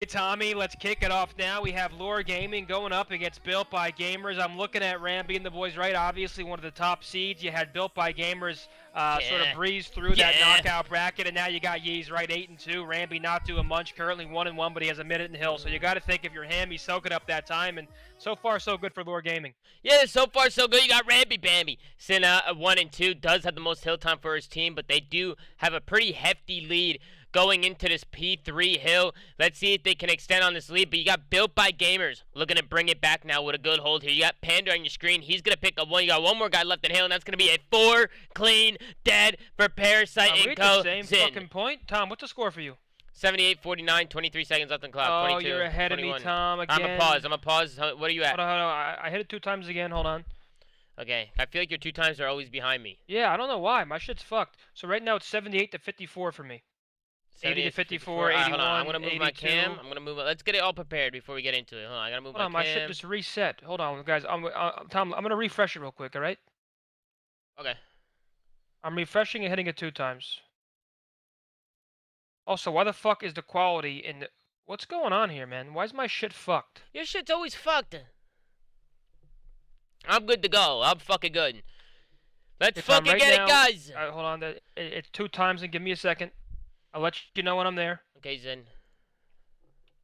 Hey Tommy, let's kick it off now. We have Lore Gaming going up against Built by Gamers. I'm looking at Ramby and the boys, right? Obviously one of the top seeds. You had Built by Gamers sort of breeze through that knockout bracket, and now you got Yeez, right? 8-2. Ramby not doing much, currently 1-1, but he has a minute in the hill. So you got to think if you're him, he's soaking up that time, and so far so good for Lore Gaming. Yeah, so far so good. You got Ramby Bambi. Sina 1-2 does have the most hill time for his team, but they do have a pretty hefty lead going into this P3 hill. Let's see if they can extend on this lead. But you got Built by Gamers looking to bring it back now with a good hold here. You got Panda on your screen. He's going to pick up one. You got one more guy left in hill, and that's going to be a 4 clean dead for Parasite and Co. Same fucking point. Tom, what's the score for you? 78-49, 23 seconds left on clock. Oh, you're ahead 21. of me, Tom, again. I'm going to pause. What are you at? Hold on. I hit it 2 times again. Hold on. Okay. I feel like your 2 times are always behind me. Yeah, I don't know why. My shit's fucked. So right now it's 78-54 for me. 80-54, 81, hold on. I'm gonna move 82. my cam. Let's get it all prepared before we get into it. Hold on, I gotta move my cam. My shit just reset. Hold on, guys. Tom, I'm gonna refresh it real quick. All right. Okay. I'm refreshing and hitting it 2 times. Also, why the fuck is the quality in the... What's going on here, man? Why is my shit fucked? Your shit's always fucked. I'm good to go. I'm fucking good. Let's fucking get it, guys. Hold on. It's 2 times, and give me a second. I'll let you know when I'm there. Okay, Zen.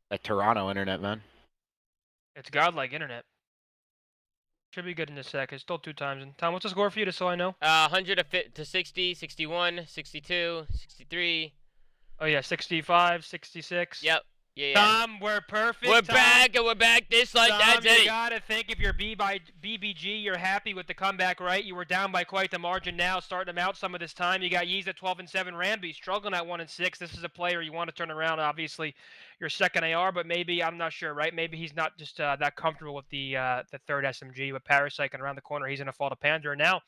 That Toronto internet, man. It's godlike internet. Should be good in a sec. It's still 2 times. And Tom, what's the score for you, just so I know? 100 to 60, 61, 62, 63. Oh yeah, 65, 66. Yep. Yeah. Tom, we're perfect. We're back, and we're back. This like Tom, that's it. You gotta think if you're BBG, you're happy with the comeback, right? You were down by quite the margin. Now starting them out some of this time. You got Yeez at 12-7. Ramby struggling at 1-6. This is a player you want to turn around. Obviously, your second AR, but maybe I'm not sure, right? Maybe he's not just that comfortable with the third SMG with Parasite and around the corner. He's gonna fall to Panda. And now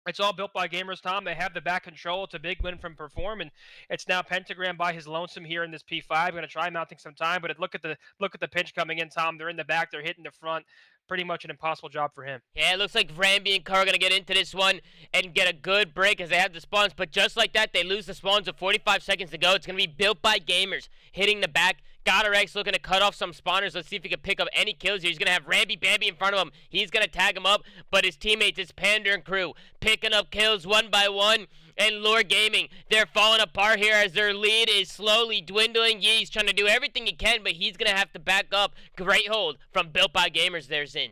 it's all Built by Gamers, Tom. They have the back control. It's a big win from Perform, and it's now Pentagram by his lonesome here in this P5. Going to try mounting some time, but look at the pinch coming in, Tom. They're in the back. They're hitting the front. Pretty much an impossible job for him. Yeah, it looks like Ramby and Carr are going to get into this one and get a good break as they have the spawns. But just like that, they lose the spawns with 45 seconds to go. It's going to be Built by Gamers hitting the back. Gotter looking to cut off some spawners. Let's see if he can pick up any kills here. He's going to have Ramby Bambi in front of him. He's going to tag him up, but his teammates, his Panda and crew, picking up kills one by one. And Lore Gaming, they're falling apart here as their lead is slowly dwindling. Yee's trying to do everything he can, but he's going to have to back up. Great hold from Built by Gamers there, Zin.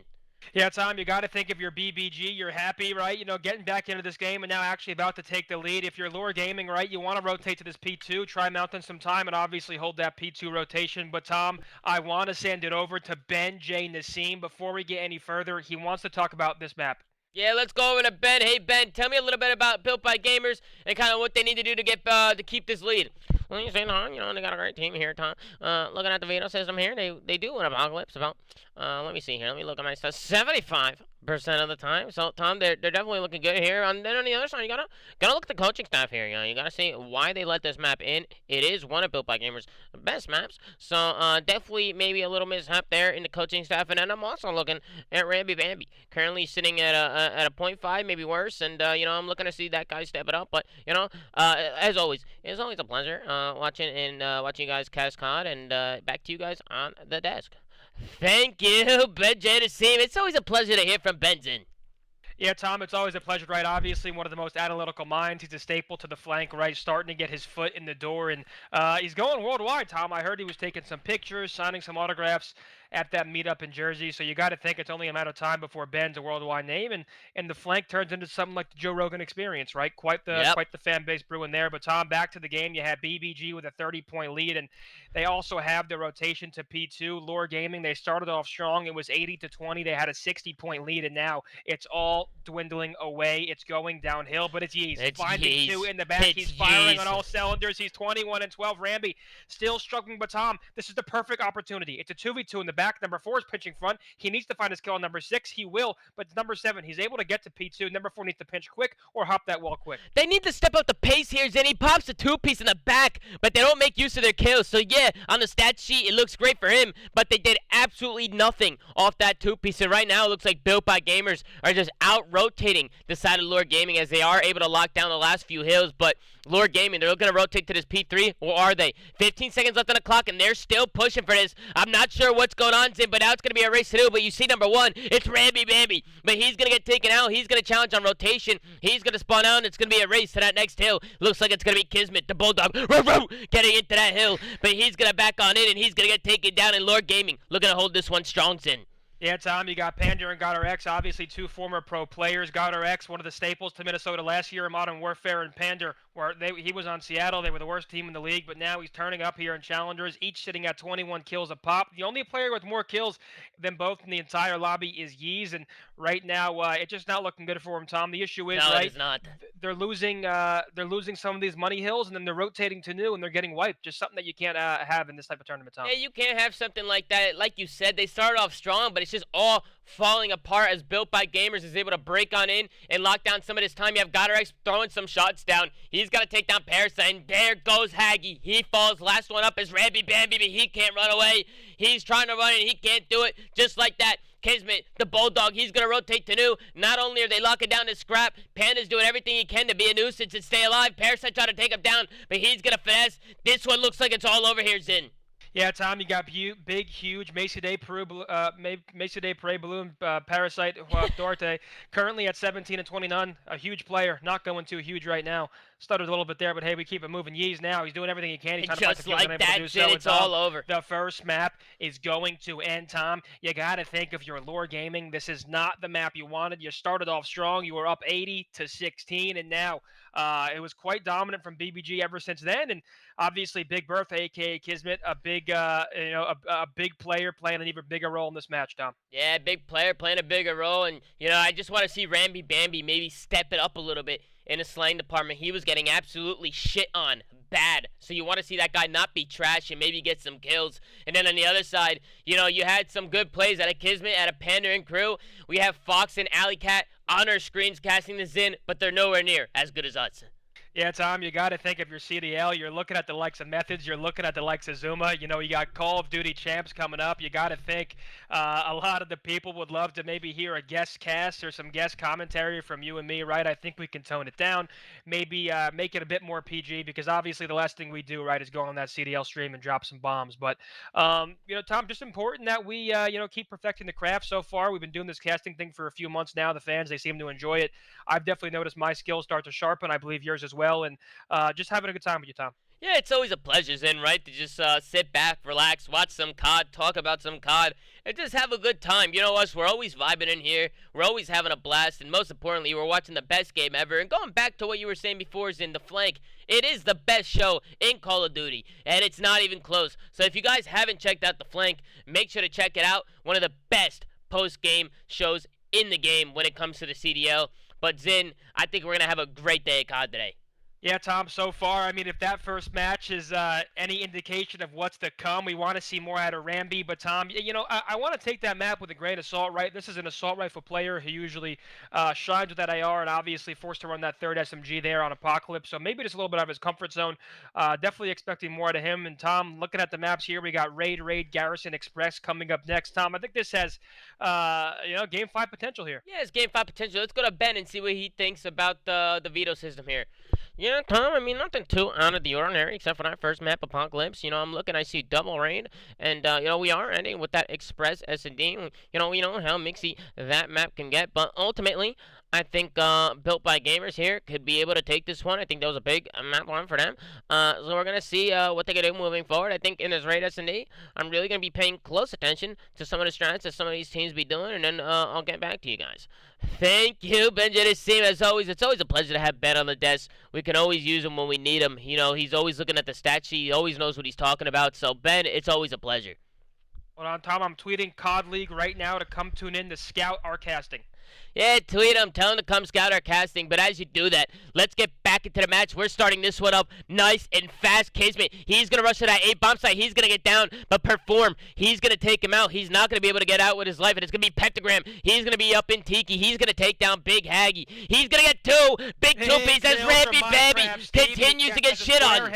Yeah, Tom, you got to think if you're BBG, you're happy, right? You know, getting back into this game and now actually about to take the lead. If you're Lore Gaming, right, you want to rotate to this P2, try mounting some time, and obviously hold that P2 rotation. But, Tom, I want to send it over to Ben J. Nassim. Before we get any further, he wants to talk about this map. Yeah, let's go over to Ben. Hey, Ben, tell me a little bit about Built by Gamers and kind of what they need to do to get to keep this lead. Well, you say, no, you know, they got a great team here, Tom. Looking at the veto system here, they do win Apocalypse about, let me see here. Let me look at my stuff. 75% of the time. So, Tom, they're definitely looking good here. And then on the other side, you gotta look at the coaching staff here. You know, you gotta see why they let this map in. It is one of Built by Gamers' best maps. So, definitely maybe a little mishap there in the coaching staff. And then I'm also looking at Ramby Bambi, currently sitting at a 0.5, maybe worse. And you know, I'm looking to see that guy step it up. But you know, as always, it's always a pleasure watching you guys cast COD. And back to you guys on the desk. Thank you, Ben J. Nassim. It's always a pleasure to hear from Benzin. Yeah, Tom, it's always a pleasure, right? Obviously, one of the most analytical minds. He's a staple to the flank, right? Starting to get his foot in the door, and he's going worldwide, Tom. I heard he was taking some pictures, signing some autographs at that meetup in Jersey, so you got to think it's only a matter of time before Ben's a worldwide name, and the flank turns into something like the Joe Rogan experience, right? Quite the fan base brewing there. But Tom, back to the game, you had BBG with a 30-point lead, and they also have the rotation to P2. Lore Gaming, they started off strong. It was 80-20. They had a 60-point lead, and now it's all dwindling away. It's going downhill, but it's Yeez. Finding 2 in the back. He's firing on all cylinders. He's 21-12. Ramby still struggling, but Tom, this is the perfect opportunity. It's a 2v2 in the back. Number 4 is pitching front. He needs to find his kill on number 6. He will, but number 7, he's able to get to P2. Number 4 needs to pinch quick or hop that wall quick. They need to step up the pace here, Zen. He pops the 2-piece in the back, but they don't make use of their kills. So, yeah, on the stat sheet, it looks great for him, but they did absolutely nothing off that 2-piece. And right now, it looks like Built by Gamers are just out-rotating the side of Lure Gaming as they are able to lock down the last few hills. But Lure Gaming, they're going to rotate to this P3, or are they? 15 seconds left on the clock, and they're still pushing for this. I'm not sure what's going on, Zin, but now it's going to be a race to do. But you see number 1, it's Ramby Bambi. But he's going to get taken out. He's going to challenge on rotation. He's going to spawn out, and it's going to be a race to that next hill. Looks like it's going to be Kismet, the Bulldog, getting into that hill. But he's going to back on in, and he's going to get taken down. And Lure Gaming looking to hold this one strong, Zin. Yeah, Tom, you got Panda and Goddard X, obviously 2 former pro players. Goddard X, one of the staples to Minnesota last year in Modern Warfare, and Panda, where he was on Seattle. They were the worst team in the league, but now he's turning up here in Challengers, each sitting at 21 kills a pop. The only player with more kills than both in the entire lobby is Yeez, and right now it's just not looking good for him, Tom. The issue is, No, right, it is not. they're losing some of these money hills, and then they're rotating to new, and they're getting wiped. Just something that you can't have in this type of tournament, Tom. Yeah, you can't have something like that. Like you said, they started off strong, but it's just all falling apart as Built by Gamers is able to break on in and lock down some of this time. You have Goddard throwing some shots down. He's got to take down Parasite, and there goes Haggy. He falls. Last one up is Ramby Bambi, but he can't run away. He's trying to run, and he can't do it. Just like that, Kismet, the Bulldog, he's going to rotate to new. Not only are they locking down this scrap, Panda's doing everything he can to be a nuisance and stay alive. Parasite trying to take him down, but he's going to finesse. This one looks like it's all over here, Zin. Yeah, Tom, you got big, huge Mesa de Peru Balloon Parasite Duarte, currently at 17 and 29. A huge player, not going too huge right now. Stuttered a little bit there, but hey, we keep it moving. Yeez now, he's doing everything he can. He's trying to find the kills, unable to do so. It's all over. The first map is going to end, Tom. You got to think if you're Lure Gaming, this is not the map you wanted. You started off strong. You were up 80 to 16, and now it was quite dominant from BBG ever since then. And obviously, Big Bertha, aka Kismet, a big, a big player playing an even bigger role in this match, Tom. Yeah, big player playing a bigger role, and I just want to see Ramby Bambi maybe step it up a little bit in the slaying department. He was getting absolutely shit on bad. So you want to see that guy not be trash and maybe get some kills. And then on the other side, you had some good plays out of Kismet, out of Panda and crew. We have Fox and Alley Cat on our screens casting the Zin, but they're nowhere near as good as us. Yeah, Tom, you got to think if you're CDL, you're looking at the likes of Methodz, you're looking at the likes of ZooMaa. You got Call of Duty champs coming up. You got to think a lot of the people would love to maybe hear a guest cast or some guest commentary from you and me, right? I think we can tone it down, maybe make it a bit more PG, because obviously the last thing we do, right, is go on that CDL stream and drop some bombs. But, Tom, just important that we, keep perfecting the craft so far. We've been doing this casting thing for a few months now. The fans, they seem to enjoy it. I've definitely noticed my skills start to sharpen. I believe yours as well. And just having a good time with you, Tom. Yeah, it's always a pleasure, Zen, right? To just sit back, relax, watch some COD, talk about some COD, and just have a good time. You know us, we're always vibing in here. We're always having a blast, and most importantly, we're watching the best game ever. And going back to what you were saying before, Zen, the flank, it is the best show in Call of Duty, and it's not even close. So if you guys haven't checked out the flank, make sure to check it out. One of the best post-game shows in the game when it comes to the CDL. But Zen, I think we're going to have a great day at COD today. Yeah, Tom, so far, I mean, if that first match is any indication of what's to come, we want to see more out of Ramby. But, Tom, I want to take that map with a grain of salt, right? This is an assault rifle player who usually shines with that AR and obviously forced to run that third SMG there on Apocalypse. So maybe just a little bit out of his comfort zone. Definitely expecting more out of him. And, Tom, looking at the maps here, we got Raid, Garrison, Express coming up next. Tom, I think this has, Game 5 potential here. Yeah, it's Game 5 potential. Let's go to Ben and see what he thinks about the veto system here. Tom, I mean, nothing too out of the ordinary except for that first map, Apocalypse. I'm looking, I see double raid, and, we are ending with that Express S&D. We know how mixy that map can get, but ultimately, I think Built by Gamers here could be able to take this one. I think that was a big map one for them. So we're going to see what they can do moving forward. I think in this raid S&D, I'm really going to be paying close attention to some of the strats that some of these teams be doing, and then I'll get back to you guys. Thank you, Benjamin. As always, it's always a pleasure to have Ben on the desk. We can always use him when we need him. He's always looking at the stat sheet. He always knows what he's talking about. So, Ben, it's always a pleasure. Hold on, Tom. I'm tweeting COD League right now to come tune in to scout our casting. Yeah, tweet him, tell him to come scout our casting. But as you do that, let's get back into the match. We're starting this one up nice and fast. Kismet, he's going to rush to that 8 bomb site. He's going to get down, but Perform, he's going to take him out. He's not going to be able to get out with his life, and it's going to be Pentagram. He's going to be up in Tiki. He's going to take down Big Haggy. He's going to get 2. Big 2-piece as Ramby Baby continues to get shit on.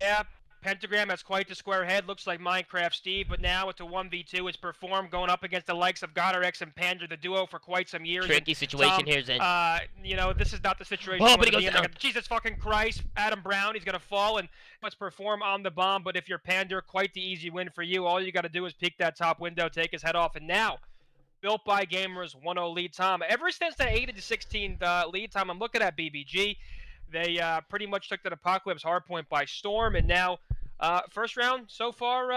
Yeah. Pentagram has quite the square head, looks like Minecraft Steve, but now it's a 1v2. It's Perform going up against the likes of GodRx and Pander, the duo for quite some years. Tricky situation here, Zen. You know, this is not the situation. Oh, but he goes down. Jesus fucking Christ, Adam Brown, he's going to fall, and let's Perform on the bomb, but if you're Pander, quite the easy win for you. All you got to do is peek that top window, take his head off, and now, Built by Gamers 1-0 lead time. Ever since that 8-16 lead time, I'm looking at BBG. They pretty much took that Apocalypse hardpoint by storm, and now first round so far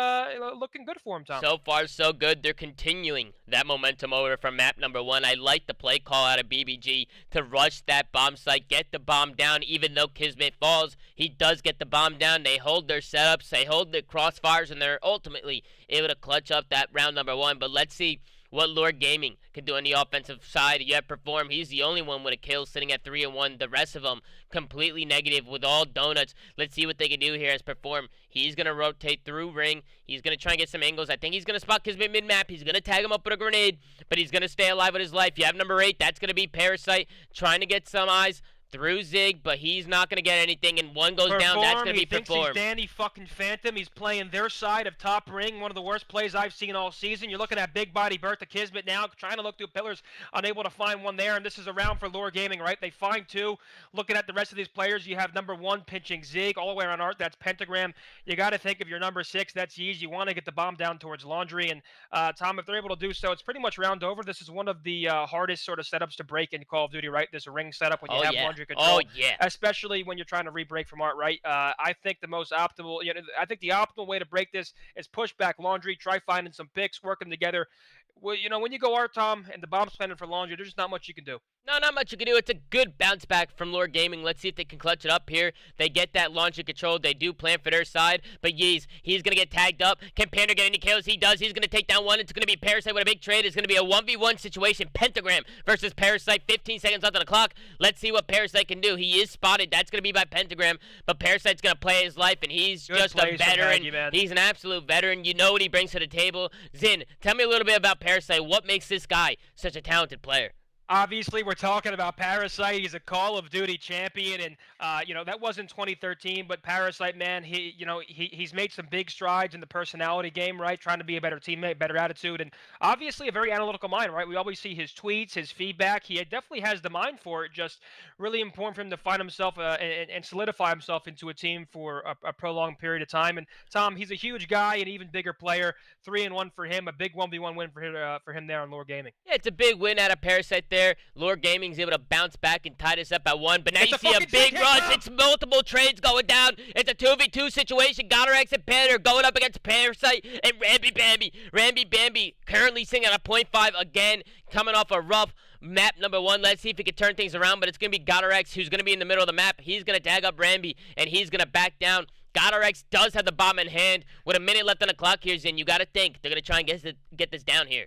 looking good for him, Tom. So far, so good. They're continuing that momentum over from map number 1. I like the play call out of BBG to rush that bomb site, get the bomb down. Even though Kismet falls, he does get the bomb down. They hold their setups, they hold their crossfires, and they're ultimately able to clutch up that round number 1. But let's see what Lord Gaming can do on the offensive side. Yet Perform, he's the only one with a kill, sitting at 3-1. The rest of them completely negative with all donuts. Let's see what they can do here as Perform. He's going to rotate through ring. He's going to try and get some angles. I think he's going to spot Kismet mid-map. He's going to tag him up with a grenade, but he's going to stay alive with his life. You have number 8. That's going to be Parasite, trying to get some eyes through Zig, but he's not going to get anything, and one goes down. That's going to be Perform. He thinks he's Danny fucking Phantom. He's playing their side of top ring, one of the worst plays I've seen all season. You're looking at big body Bertha Kismet now, trying to look through pillars, unable to find one there, and this is a round for Lore Gaming, right? They find 2. Looking at the rest of these players, you have number 1 pinching Zig all the way around Art. That's Pentagram. You got to think of your number 6. That's Yeez. You want to get the bomb down towards Laundry, and Tom, if they're able to do so, it's pretty much round over. This is one of the hardest sort of setups to break in Call of Duty, right? This ring setup when you have Laundry control. Oh, yeah. Especially when you're trying to re-break from Art, right? I think the most optimal, I think the optimal way to break this is push back Laundry, try finding some picks, work them together. Well, when you go Art, Tom, and the bomb's planted for Laundry, there's just not much you can do. No, not much you can do. It's a good bounce back from Lord Gaming. Let's see if they can clutch it up here. They get that launcher control. They do plan for their side. But Yeez, he's going to get tagged up. Can Panda get any kills? He does. He's going to take down one. It's going to be Parasite with a big trade. It's going to be a 1v1 situation. Pentagram versus Parasite. 15 seconds left on the clock. Let's see what Parasite can do. He is spotted. That's going to be by Pentagram. But Parasite's going to play his life, and he's just a veteran. He's an absolute veteran. You know what he brings to the table. Zin, tell me a little bit about Parasite. What makes this guy such a talented player? Obviously, we're talking about Parasite. He's a Call of Duty champion, and that was in 2013. But Parasite, man, he's made some big strides in the personality game, right? Trying to be a better teammate, better attitude, and obviously a very analytical mind, right? We always see his tweets, his feedback. He definitely has the mind for it. Just really important for him to find himself and solidify himself into a team for a prolonged period of time. And Tom, he's a huge guy, an even bigger player. 3-1 for him, a big 1v1 win for him there on Lore Gaming. Yeah, it's a big win out of Parasite there. Lord Gaming's able to bounce back and tie this up at 1, but now you see a big rush. It's multiple trades going down. It's a 2v2 situation. GodRx and Panther going up against Parasite and Ramby Bambi. Ramby Bambi currently sitting at a 0.5 again, coming off a rough map number 1. Let's see if he can turn things around, but it's going to be GodRx who's going to be in the middle of the map. He's going to tag up Ramby, and he's going to back down. GodRx does have the bomb in hand. With a minute left on the clock here, Zin, you got to think they're going to try and get this down here.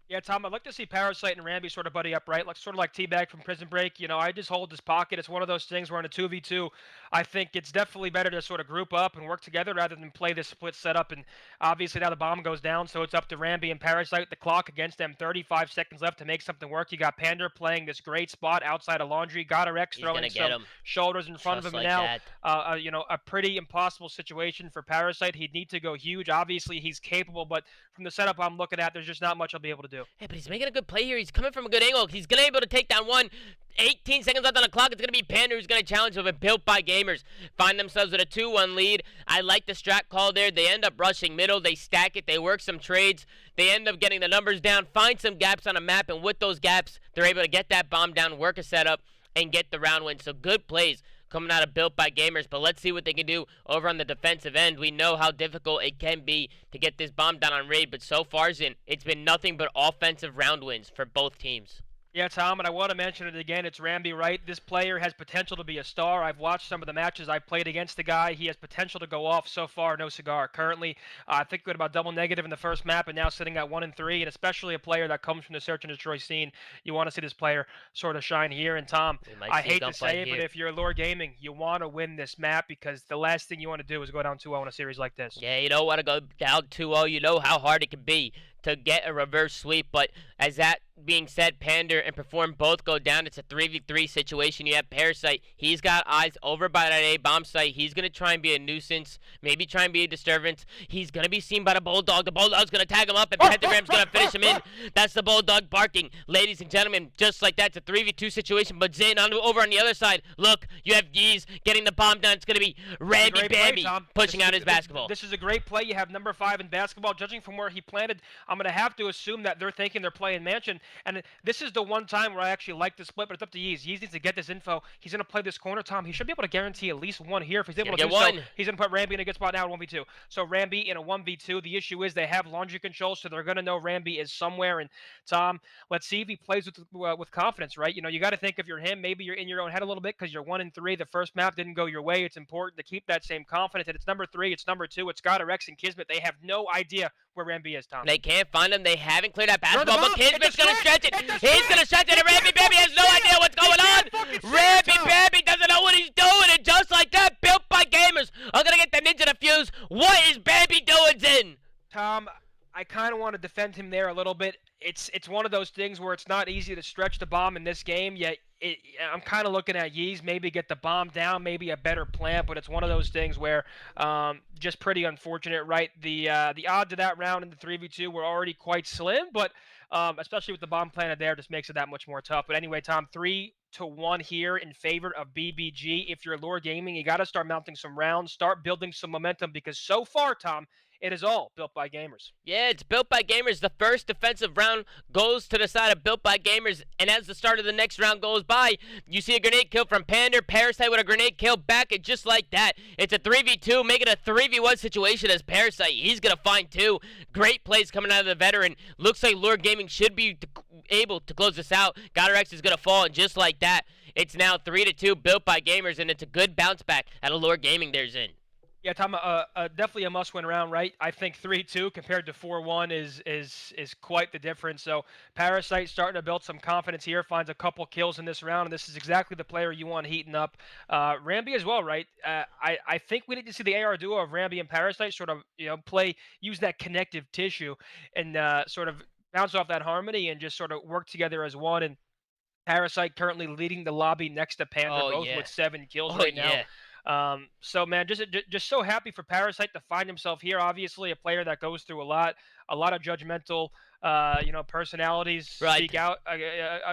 Yeah, Tom, I'd like to see Parasite and Ramby sort of buddy up, right? Sort of like Teabag from Prison Break. I just hold this pocket. It's one of those things where in a 2v2, I think it's definitely better to sort of group up and work together rather than play this split setup. And obviously now the bomb goes down, so it's up to Ramby and Parasite. The clock against them, 35 seconds left to make something work. You got Pander playing this great spot outside of Laundry. GodRx throwing some shoulders in front of him. Like now, a pretty impossible situation for Parasite. He'd need to go huge. Obviously, he's capable, but from the setup I'm looking at, there's just not much I'll be able to do. Hey, but he's making a good play here. He's coming from a good angle. He's going to be able to take down one. 18 seconds left on the clock. It's going to be Panda who's going to challenge him. Built by Gamers find themselves with a 2-1 lead. I like the strat call there. They end up rushing middle. They stack it. They work some trades. They end up getting the numbers down, find some gaps on a map, and with those gaps, they're able to get that bomb down, work a setup, and get the round win. So good plays coming out of Built by Gamers, but let's see what they can do over on the defensive end. We know how difficult it can be to get this bomb down on raid, but so far, Zin, it's been nothing but offensive round wins for both teams. Yeah, Tom, and I want to mention it again. It's Ramby, right? This player has potential to be a star. I've watched some of the matches I've played against the guy. He has potential to go off. So far, no cigar. Currently, I think we had about double negative in the first map, and now sitting at 1-3. And especially a player that comes from the search and destroy scene, you want to see this player sort of shine here. And Tom, I hate to say it, but if you're Lure Gaming, you want to win this map because the last thing you want to do is go down 2-0 in a series like this. Yeah, you don't want to go down 2-0. You know how hard it can be to get a reverse sweep, but as that being said, Pander and Perform both go down. It's a 3v3 situation. You have Parasite. He's got eyes over by that A-bomb site. He's going to try and be a nuisance, maybe try and be a disturbance. He's going to be seen by the Bulldog. The Bulldog's going to tag him up, and Pentagram's going to finish him in. That's the Bulldog barking. Ladies and gentlemen, just like that, it's a 3v2 situation, but Zin over on the other side. Look, you have Yeez getting the bomb down. It's going to be Randy Bambi pushing out his basketball. This is a great play. You have number 5 in basketball. Judging from where he planted, I'm going to have to assume that they're thinking they're playing Mansion. And this is the one time where I actually like the split, but it's up to Yeez. Yeez needs to get this info. He's going to play this corner, Tom. He should be able to guarantee at least one here. If he's able to do so, he's going to put Ramby in a good spot now at 1v2. So Ramby in a 1v2. The issue is they have laundry control, so they're going to know Ramby is somewhere. And Tom, let's see if he plays with confidence, right? You know, you got to think if you're him, maybe you're in your own head a little bit because you're 1-3. The first map didn't go your way. It's important to keep that same confidence. And it's number 3. It's number 2. It's Goddard, Rex, and Kismet. They have no idea where Ramby is, Tom. They can't find him. They haven't cleared that basketball, but Kismet's going to stretch it. He's going to stretch it, and Ramby Bambi has no idea what's going on. Ramby Bambi doesn't know what he's doing, and just like that, Built by Gamers are going to get the ninja to fuse. What is Bambi doing, Zin? Tom, I kind of want to defend him there a little bit. It's one of those things where it's not easy to stretch the bomb in this game, yet I'm kind of looking at Yeez, maybe get the bomb down, maybe a better plan, but it's one of those things where just pretty unfortunate, right? The odds of that round in the 3v2 were already quite slim, but especially with the bomb planted there, just makes it that much more tough. But anyway, Tom, 3-1 here in favor of BBG. If you're Lure Gaming, you got to start mounting some rounds, start building some momentum, because so far, Tom, it is all Built by Gamers. Yeah, it's Built by Gamers. The first defensive round goes to the side of Built by Gamers, and as the start of the next round goes by, you see a grenade kill from Pander. Parasite with a grenade kill back, and just like that, it's a 3v2, make it a 3v1 situation as Parasite. He's going to find 2. Great plays coming out of the veteran. Looks like Lure Gaming should be able to close this out. Goddard X is going to fall, and just like that, it's now 3-2 Built by Gamers, and it's a good bounce back out of Lure Gaming there's in. Yeah, Tom, definitely a must-win round, right? I think 3-2 compared to 4-1 is quite the difference. So Parasite starting to build some confidence here, finds a couple kills in this round, and this is exactly the player you want heating up. Ramby as well, right? I think we need to see the AR duo of Ramby and Parasite sort of, use that connective tissue and sort of bounce off that harmony and just sort of work together as one. And Parasite currently leading the lobby next to Panther, both with 7 kills right now. So man, just so happy for Parasite to find himself here. Obviously, a player that goes through a lot of judgmental, personalities speak out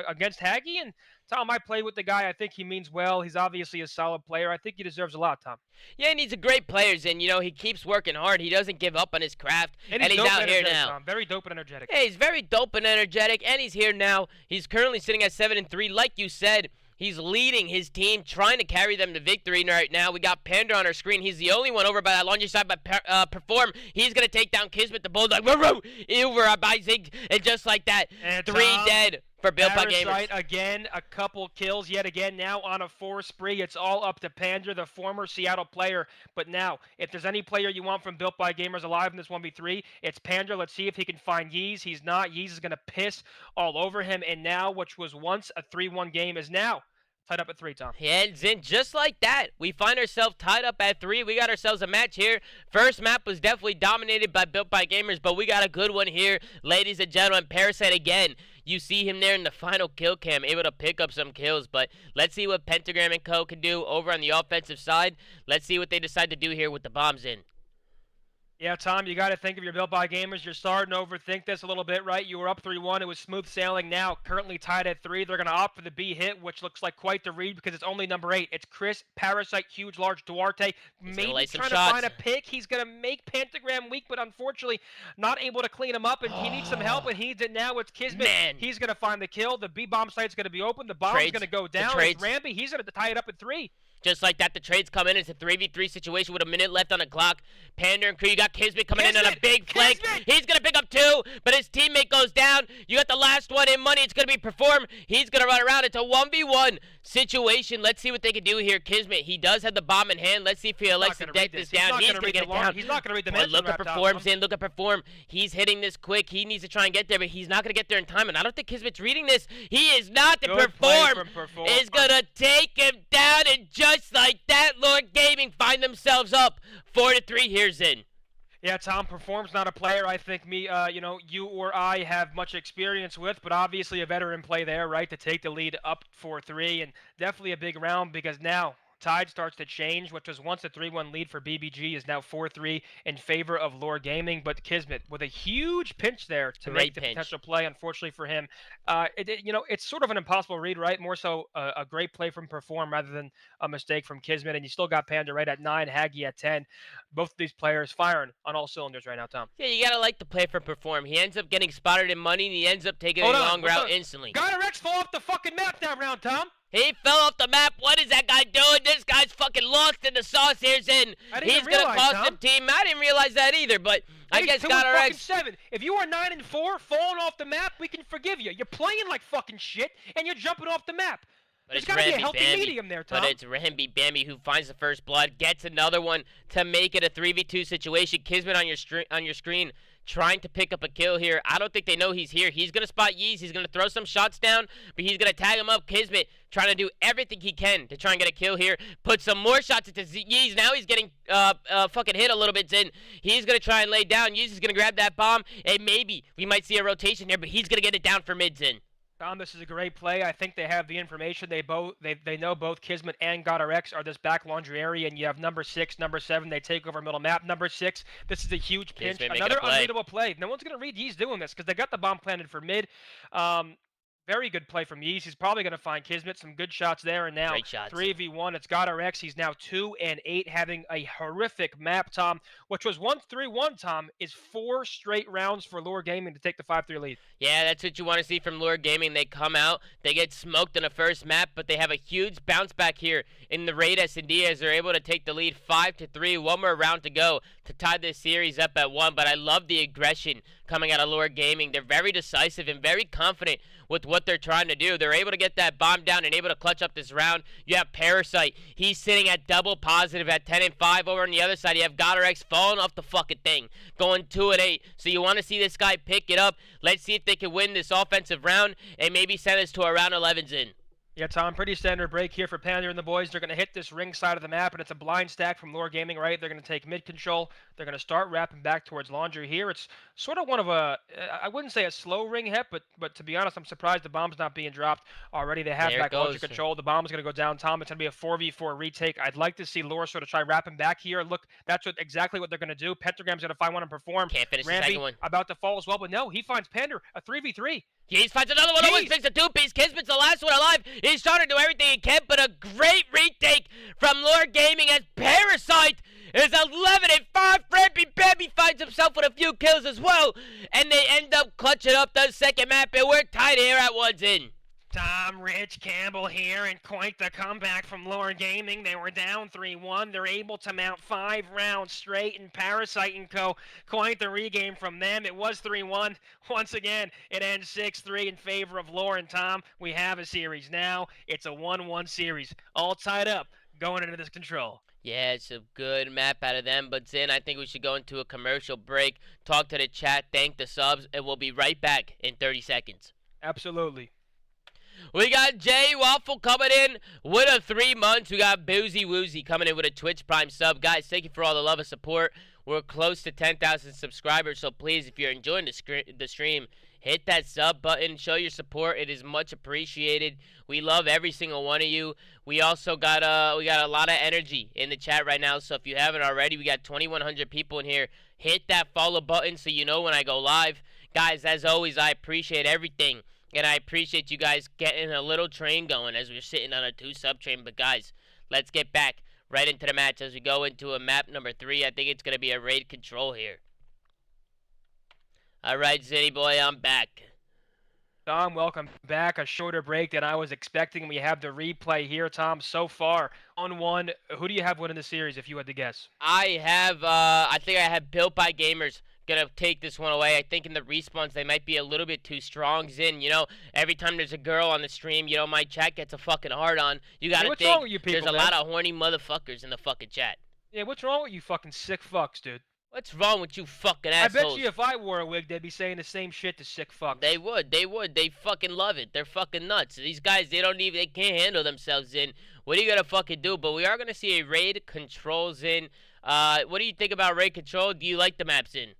against Haggy. And Tom, I played with the guy. I think he means well. He's obviously a solid player. I think he deserves a lot, Tom. Yeah, and he's a great player, and he keeps working hard. He doesn't give up on his craft, and he's out here now. Tom. Very dope and energetic. Yeah, he's very dope and energetic, and he's here now. He's currently sitting at 7-3, like you said. He's leading his team, trying to carry them to victory right now. We got Panda on our screen. He's the only one over by that laundry side by Perform. He's going to take down Kismet, the Bulldog. Over by Zig, and just like that, and 3 dead for Built by Gamers. Again, a couple kills yet again now on a 4 spree. It's all up to Panda, the former Seattle player. But now, if there's any player you want from Built by Gamers alive in this 1v3, it's Panda. Let's see if he can find Yeez. He's not. Yeez is going to piss all over him. And now, which was once a 3-1 game, is now tied up at 3, Tom. Yeah, and Zin, just like that, we find ourselves tied up at 3. We got ourselves a match here. First map was definitely dominated by Built by Gamers, but we got a good one here. Ladies and gentlemen, Parasite again. You see him there in the final kill cam, able to pick up some kills, but let's see what Pentagram and Co. can do over on the offensive side. Let's see what they decide to do here with the bombs in. Yeah, Tom, you got to think if you're Built by Gamers, you're starting to overthink this a little bit, right? You were up 3-1. It was smooth sailing. Now, currently tied at 3. They're going to opt for the B hit, which looks like quite the read because it's only number 8. It's Chris, Parasite, Huge, Large, Duarte. Maybe trying to find a pick. He's going to make Pentagram weak, but unfortunately not able to clean him up, and he needs some help, and he needs it now. It's Kismet. Man. He's going to find the kill. The B-bomb site's going to be open. The bomb's going to go down. It's Ramby. He's going to tie it up at 3. Just like that, the trades come in. It's a 3v3 situation with a minute left on the clock. Pander and crew, you got Kismet coming in on a big flank. He's going to pick up 2, but his teammate goes down. You got the last one in money. It's going to be Perform. He's going to run around. It's a 1v1 situation. Let's see what they can do here. Kismet, he does have the bomb in hand. Let's see if he elects to deck this down. He's going to get it down. He's not going to read the But look at Perform's in. Look at Perform. He's hitting this quick. He needs to try and get there, but he's not going to get there in time. And I don't think Kismet's reading this. He is not. The Perform is going to take him down. And just like that, Lord Gaming find themselves up 4-3 here, Zin. Yeah, Tom, Perform's not a player I think you or I have much experience with, but obviously a veteran play there, right, to take the lead up 4-3, and definitely a big round because now tide starts to change, which was once a 3-1 lead for BBG is now 4-3 in favor of Lore Gaming, but Kismet with a huge pinch there to make the potential play, unfortunately for him. It's sort of an impossible read, right? More so a great play from Perform rather than a mistake from Kismet, and you still got Panda right at 9, Haggy at 10. Both of these players firing on all cylinders right now, Tom. Yeah, you gotta like the play from Perform. He ends up getting spotted in money, and he ends up taking a long route instantly. Guy Rex fall off the fucking map that round, Tom. He fell off the map. What is that guy doing? This guy's fucking lost in the sauce here, Zin. He's going to cost him team. I didn't realize that either, but I guess got our X. 7. If you are 9-4, falling off the map, we can forgive you. You're playing like fucking shit, and you're jumping off the map. There's got to be a healthy medium there, Tom. But it's Rambi Bambi who finds the first blood, gets another one to make it a 3v2 situation. Kismet on your screen trying to pick up a kill here. I don't think they know he's here. He's going to spot Yeez. He's going to throw some shots down, but he's going to tag him up. Kismet trying to do everything he can to try and get a kill here. Put some more shots into Yeez. Now he's getting fucking hit a little bit, Zin. He's going to try and lay down. Yeez is going to grab that bomb, and maybe we might see a rotation here, but he's going to get it down for mid, Zin. Tom, this is a great play. I think they have the information. They know both Kismet and GodRX are this back laundry area, and you have number 6, number 7. They take over middle map. Number 6, this is a huge pinch. Another unreadable play. No one's going to read Yeez doing this because they got the bomb planted for mid. Very good play from Yeez. He's probably going to find Kismet. Some good shots there. And now 3v1. It's GodRX. He's now 2-8, having a horrific map, Tom, which was 1-3-1, Tom, is 4 straight rounds for Lure Gaming to take the 5-3 lead. Yeah, that's what you want to see from Lure Gaming. They come out, they get smoked in the first map, but they have a huge bounce back here in the raid S&D as they're able to take the lead 5-3. One more round to go to tie this series up at 1, but I love the aggression coming out of Lure Gaming. They're very decisive and very confident with what they're trying to do. They're able to get that bomb down and able to clutch up this round. You have Parasite. He's sitting at double positive at 10-5. Over on the other side, you have GodRX falling off the fucking thing, going 2-8. So you want to see this guy pick it up. Let's see if they can win this offensive round and maybe send us to a round 11's in. Yeah, Tom, pretty standard break here for Panda and the boys. They're going to hit this ring side of the map, and it's a blind stack from Lure Gaming, right? They're going to take mid control. They're going to start wrapping back towards laundry here. It's sort of one of a, I wouldn't say a slow ring hit, but to be honest, I'm surprised the bomb's not being dropped already. They have back laundry control. The bomb's going to go down, Tom. It's going to be a 4v4 retake. I'd like to see Lure sort of try wrapping back here. Look, that's exactly what they're going to do. Pentagram's going to find one and Perform. Can't finish the second one. About to fall as well, but no, he finds Panda, a 3v3. Yeez finds another one. Always picks a 2-piece. Kismet's the last one alive. He's trying to do everything he can, but a great retake from Lure Gaming as Parasite is 11-5. Rambi Bambi finds himself with a few kills as well, and they end up clutching up the second map, and we're tied here at 1's in. Tom, Rich, Campbell here, and quite the comeback from Lure Gaming. They were down 3-1. They're able to mount 5 rounds straight, and Parasite and co. Quite the regain from them. It was 3-1. Once again, it ends 6-3 in favor of Lure and Tom. We have a series now. It's a 1-1 series. All tied up going into this control. Yeah, it's a good map out of them. But Zin, I think we should go into a commercial break, talk to the chat, thank the subs, and we'll be right back in 30 seconds. Absolutely. We got Jay Waffle coming in with a 3 months. We got Boozy Woozy coming in with a Twitch Prime sub. Guys, thank you for all the love and support. We're close to 10,000 subscribers, so please, if you're enjoying the stream, hit that sub button. Show your support. It is much appreciated. We love every single one of you. We also got a lot of energy in the chat right now, so if you haven't already, we got 2,100 people in here. Hit that follow button so you know when I go live. Guys, as always, I appreciate everything. And I appreciate you guys getting a little train going as we're sitting on a 2-sub train. But, guys, let's get back right into the match as we go into a map number 3. I think it's going to be a raid control here. All right, City Boy, I'm back. Tom, welcome back. A shorter break than I was expecting. We have the replay here, Tom. So far, on 1, who do you have winning the series if you had to guess? I think I have Built by Gamers going to take this one away. I think in the respawns, they might be a little bit too strong. Zin, you know, every time there's a girl on the stream, you know, my chat gets a fucking hard on. You got to what's think wrong with you people, there's a man? lot of horny motherfuckers in the fucking chat. Yeah, what's wrong with you fucking sick fucks, dude? What's wrong with you fucking assholes? I bet you if I wore a wig, they'd be saying the same shit to sick fucks. They would. They fucking love it. They're fucking nuts. These guys, they can't handle themselves in. What are you gonna fucking do? But we are gonna see a raid controls in. What do you think about raid control? Do you like the maps in?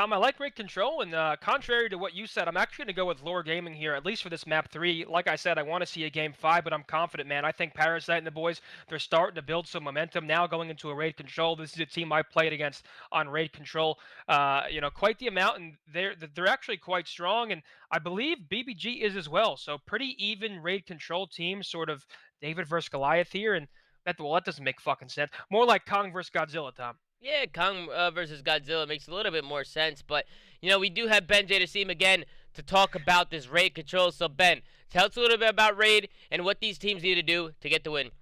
I like raid control, and contrary to what you said, I'm actually going to go with Lore Gaming here, at least for this map 3. Like I said, I want to see a game 5, but I'm confident, man. I think Parasite and the boys, they're starting to build some momentum now going into a raid control. This is a team I played against on raid control. You know, quite the amount, and they're actually quite strong, and I believe BBG is as well. So pretty even raid control team, sort of David versus Goliath here, and that doesn't make fucking sense. More like Kong versus Godzilla, Tom. Yeah, Kong versus Godzilla makes a little bit more sense, but, you know, we do have Ben J to see him again to talk about this raid control. So, Ben, tell us a little bit about raid and what these teams need to do to get the win.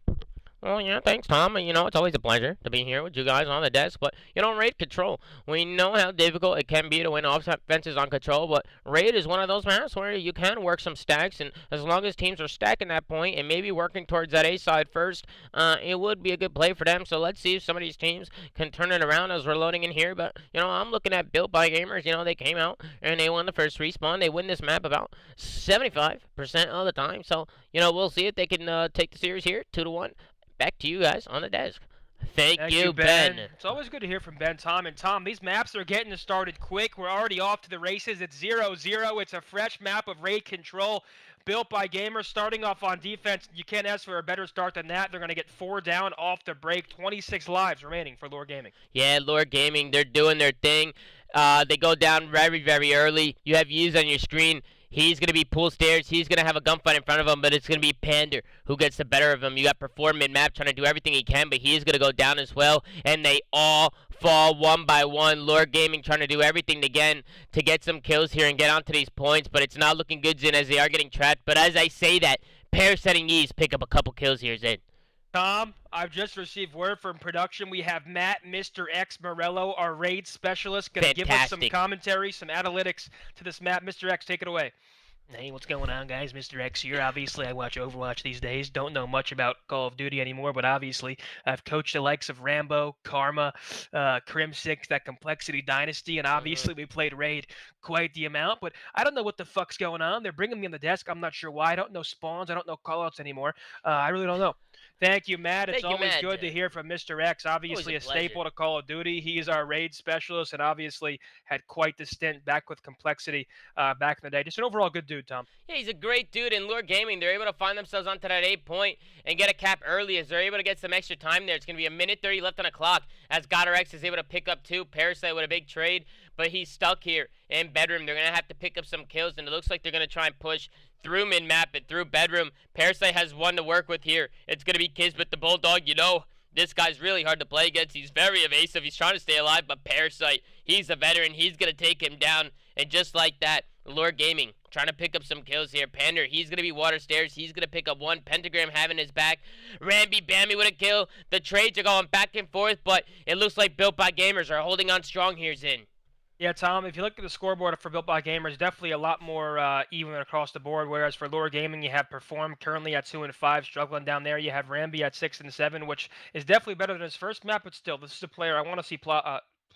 Well, yeah, thanks, Tom. You know, it's always a pleasure to be here with you guys on the desk. But, you know, raid control, we know how difficult it can be to win offenses on control. But raid is one of those maps where you can work some stacks. And as long as teams are stacking that point and maybe working towards that A side first, it would be a good play for them. So let's see if some of these teams can turn it around as we're loading in here. But, you know, I'm looking at Built by Gamers. You know, they came out and they won the first respawn. They win this map about 75% of the time. So, you know, we'll see if they can take the series here 2-1. Back to you guys on the desk. Thank you, Ben. It's always good to hear from Ben, Tom. And Tom, these maps are getting started quick. We're already off to the races. It's 0-0. It's a fresh map of raid control built by gamers. Starting off on defense, you can't ask for a better start than that. They're going to get 4 down off the break. 26 lives remaining for Lore Gaming. Yeah, Lore Gaming, they're doing their thing. They go down very, very early. You have views on your screen. He's going to be pool stairs. He's going to have a gunfight in front of him, but it's going to be Pander who gets the better of him. You got Perform mid-map trying to do everything he can, but he is going to go down as well. And they all fall one by one. Lore Gaming trying to do everything again to get some kills here and get onto these points, but it's not looking good, Zin, as they are getting trapped. But as I say that, Parasite and Yeez pick up a couple kills here, Zin. Tom, I've just received word from production. We have Matt, Mr. X Morello, our raid specialist, going to give us some commentary, some analytics to this map. Mr. X, take it away. Hey, what's going on, guys? Mr. X here. Obviously, I watch Overwatch these days. Don't know much about Call of Duty anymore, but obviously, I've coached the likes of Rambo, Karma, Crim6, that Complexity Dynasty, and obviously, we played Raid quite the amount, but I don't know what the fuck's going on. They're bringing me on the desk. I'm not sure why. I don't know spawns. I don't know callouts anymore. I really don't know. Thank you, Matt. It's always good to hear from Mr. X. Obviously, a staple to Call of Duty. He is our raid specialist and obviously had quite the stint back with Complexity back in the day. Just an overall good dude, Tom. Yeah, he's a great dude. In Lure Gaming, they're able to find themselves onto that 8 point and get a cap early as they're able to get some extra time there. It's going to be a minute 30 left on the clock as Goddard X is able to pick up 2. Parasite with a big trade, but he's stuck here in Bedroom. They're going to have to pick up some kills, and it looks like they're going to try and push through mid-map and through Bedroom. Parasite has one to work with here. It's going to be Kismet the Bulldog. You know, this guy's really hard to play against. He's very evasive. He's trying to stay alive, but Parasite, he's a veteran. He's going to take him down. And just like that, Lure Gaming trying to pick up some kills here. Pander, he's going to be water stairs. He's going to pick up 1. Pentagram having his back. Ramby Bammy with a kill. The trades are going back and forth, but it looks like Built by Gamers are holding on strong here, Zin. Yeah, Tom, if you look at the scoreboard for Built by Gamers, definitely a lot more even across the board, whereas for Lure Gaming, you have Perform currently at 2 and 5, struggling down there. You have Ramby at 6 and 7, which is definitely better than his first map, but still, this is a player I want to see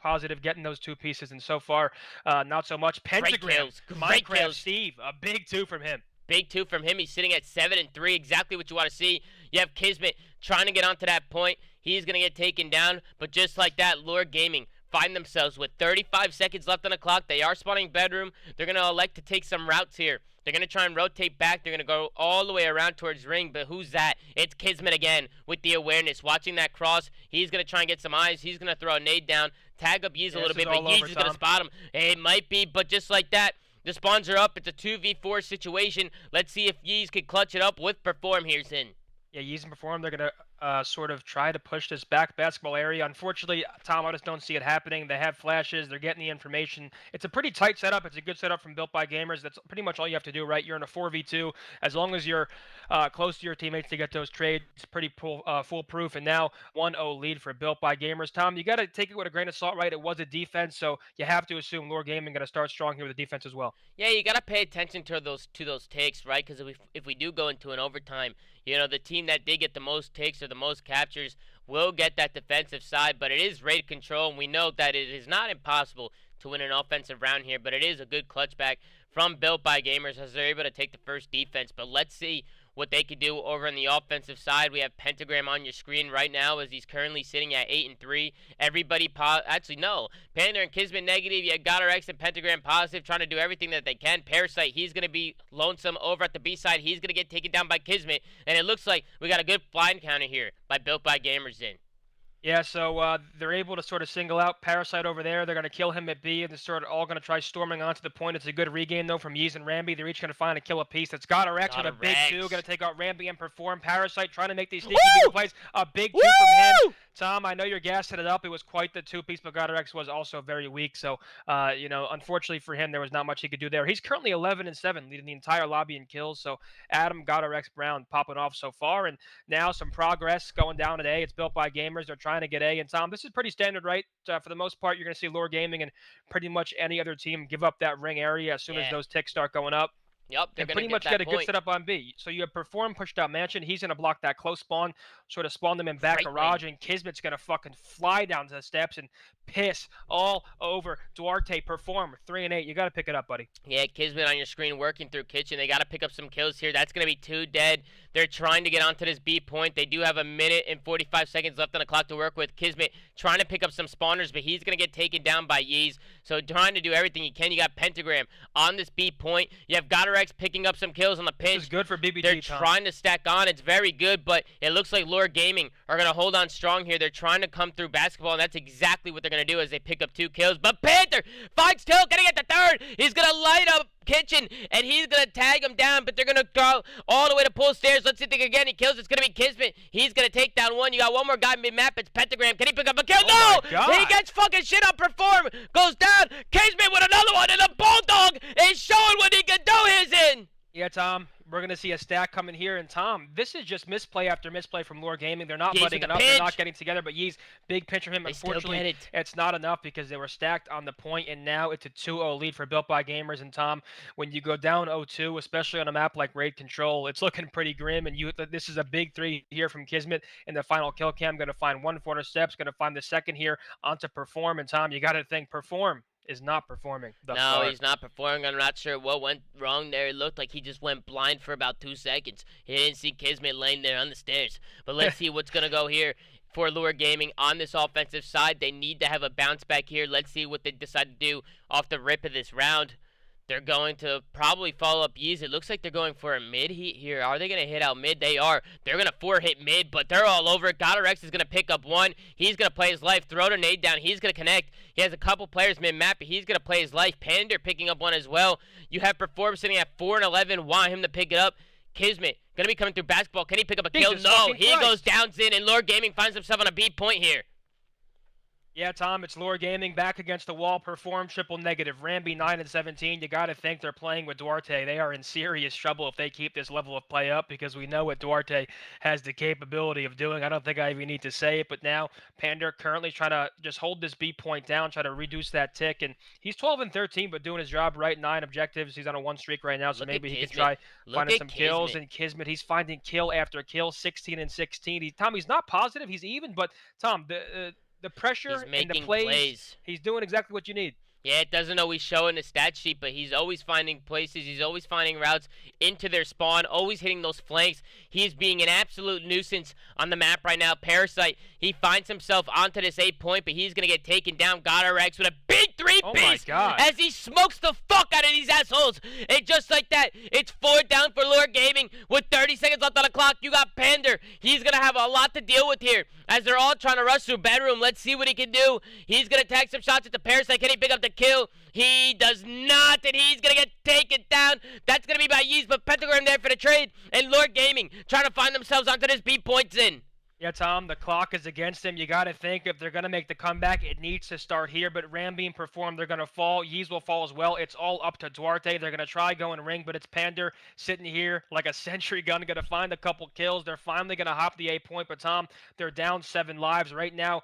positive getting those 2 pieces, and so far, not so much. Pentagram, Great kills. Steve, a big 2 from him. Big 2 from him. He's sitting at 7 and 3, exactly what you want to see. You have Kismet trying to get onto that point. He's going to get taken down, but just like that, Lure Gaming find themselves with 35 seconds left on the clock. They are spawning Bedroom. They're going to elect to take some routes here. They're going to try and rotate back. They're going to go all the way around towards Ring, but who's that? It's Kismet again with the awareness. Watching that cross, he's going to try and get some eyes. He's going to throw a nade down, tag up Yeez a little bit, but Yeez is going to spot him. It might be, but just like that, the spawns are up. It's a 2v4 situation. Let's see if Yeez can clutch it up with Perform here, Sin. Yeah, Yeez and Perform, they're going to sort of try to push this back basketball area. Unfortunately, Tom, I just don't see it happening. They have flashes. They're getting the information. It's a pretty tight setup. It's a good setup from Built by Gamers. That's pretty much all you have to do, right? You're in a 4v2. As long as you're close to your teammates to get those trades, it's pretty foolproof. And now 1-0 lead for Built by Gamers. Tom, you got to take it with a grain of salt, right? It was a defense, so you have to assume Lure Gaming going to start strong here with the defense as well. Yeah, you gotta pay attention to those takes, right? Because if we do go into an overtime, the team that did get the most takes or the most captures will get that defensive side. But it is rate control, and we know that it is not impossible to win an offensive round here. But it is a good clutch back from Built by Gamers as they're able to take the first defense. But let's see what they could do over on the offensive side. We have Pentagram on your screen right now as he's currently sitting at 8-3. Everybody actually no. Panda and Kismet negative. You got our X and Pentagram positive, trying to do everything that they can. Parasite, he's gonna be lonesome over at the B side. He's gonna get taken down by Kismet, and it looks like we got a good fly encounter here by Built by Gamers in. Yeah, so they're able to sort of single out Parasite over there. They're going to kill him at B, and they're sort of all going to try storming onto the point. It's a good regain, though, from Yeez and Ramby. They're each going to find a kill apiece. That's got our X with a big 2. Going to take out Ramby and Perform. Parasite trying to make these sneaky big plays. A big 2 from him. Tom, I know your gas set it up. It was quite the 2-piece, but Goddard X was also very weak. So, unfortunately for him, there was not much he could do there. He's currently 11-7, leading the entire lobby in kills. So, Adam, Goddard X, Brown popping off so far. And now some progress going down at A. It's Built by Gamers. They're trying to get A. And Tom, this is pretty standard, right? For the most part, you're going to see Lure Gaming and pretty much any other team give up that ring area as soon as those ticks start going up. Yep, they're and pretty much get a good setup on B. So you have Perform pushed out Mansion. He's going to block that close spawn, sort of spawn them in back garage, and Kismet's going to fucking fly down to the steps and piss all over Duarte. Perform 3-8. You got to pick it up, buddy. Yeah, Kismet on your screen working through kitchen. They got to pick up some kills here. That's going to be 2 dead. They're trying to get onto this B point. They do have a minute and 45 seconds left on the clock to work with. Kismet trying to pick up some spawners, but he's going to get taken down by Yeez. So trying to do everything you can. You got Pentagram on this B point. You have Godarex picking up some kills on the pinch. This is good for BBG. They're trying to stack on. It's very good, but it looks like Lure Gaming are going to hold on strong here. They're trying to come through basketball, and that's exactly what they're going to do as they pick up 2 kills. But Panther finds Till, going to get the 3rd. He's going to light up Kitchen, and he's going to tag him down, but they're going to go all the way to pull stairs. Let's see if they can get any kills. It's going to be Kismet. He's going to take down 1. You got one more guy mid-map. It's Pentagram. Can he pick up a kill? Oh no! He gets fucking shit on Perform. Goes down. Kismet with another one, and the Bulldog is showing what he can do his in. Yeah, Tom, we're going to see a stack coming here. And, Tom, this is just misplay after misplay from Lure Gaming. They're not butting it up. They're not getting together. But Yeez, big pinch from him. Unfortunately, it's not enough because they were stacked on the point, and now it's a 2-0 lead for Built by Gamers. And, Tom, when you go down 0-2, especially on a map like Raid Control, it's looking pretty grim. And this is a big 3 here from Kismet in the final kill cam. Going to find 1 corner steps. Going to find the second here onto Perform. And, Tom, you got to think Perform is not performing. No, he's not performing. I'm not sure what went wrong there. It looked like he just went blind for about 2 seconds. He didn't see Kismet laying there on the stairs. But let's see what's going to go here for Lure Gaming on this offensive side. They need to have a bounce back here. Let's see what they decide to do off the rip of this round. They're going to probably follow up Yeez. It looks like they're going for a mid heat here. Are they going to hit out mid? They are. They're going to 4-hit mid, but they're all over it. Godarex is going to pick up 1. He's going to play his life. Throw a nade down. He's going to connect. He has a couple players mid-map, but he's going to play his life. Pander picking up 1 as well. You have Perform sitting at 4-11. Want him to pick it up. Kismet going to be coming through basketball. Can he pick up a kill? No. He goes downs in, and Lure Gaming finds himself on a B point here. Yeah, Tom, it's Lure Gaming back against the wall. Perform triple negative. Ramby 9-17. You got to think they're playing with Duarte. They are in serious trouble if they keep this level of play up because we know what Duarte has the capability of doing. I don't think I even need to say it, but now Pander currently trying to just hold this B point down, try to reduce that tick, and he's 12-13, but doing his job right. 9 objectives. He's on a 1 streak right now, so maybe he can try finding some kills. And Kismet, he's finding kill after kill, 16-16. Tom, he's not positive. He's even, but Tom, the pressure and the plays, he's doing exactly what you need. Yeah, it doesn't always show in the stat sheet, but he's always finding places. He's always finding routes into their spawn, always hitting those flanks. He's being an absolute nuisance on the map right now. Parasite, he finds himself onto this 8 point, but he's going to get taken down. Godarex with a big 3-piece as he smokes the fuck out of these assholes. And just like that, it's 4 down for Lure Gaming with 30 seconds left on the clock. You got Pander. He's going to have a lot to deal with here as they're all trying to rush through bedroom. Let's see what he can do. He's going to tag some shots at the Parasite. Can he pick up the kill? He does not, and he's going to get taken down. That's going to be by Yeez, but Pentagram there for the trade, and Lure Gaming trying to find themselves onto this B points in. Yeah, Tom, the clock is against them. You got to think if they're going to make the comeback, it needs to start here. But Rambeam performed. They're going to fall. Yeez will fall as well. It's all up to Duarte. They're going to try going ring, but it's Pander sitting here like a sentry gun, going to find a couple kills. They're finally going to hop the 8 point. But, Tom, they're down 7 lives right now.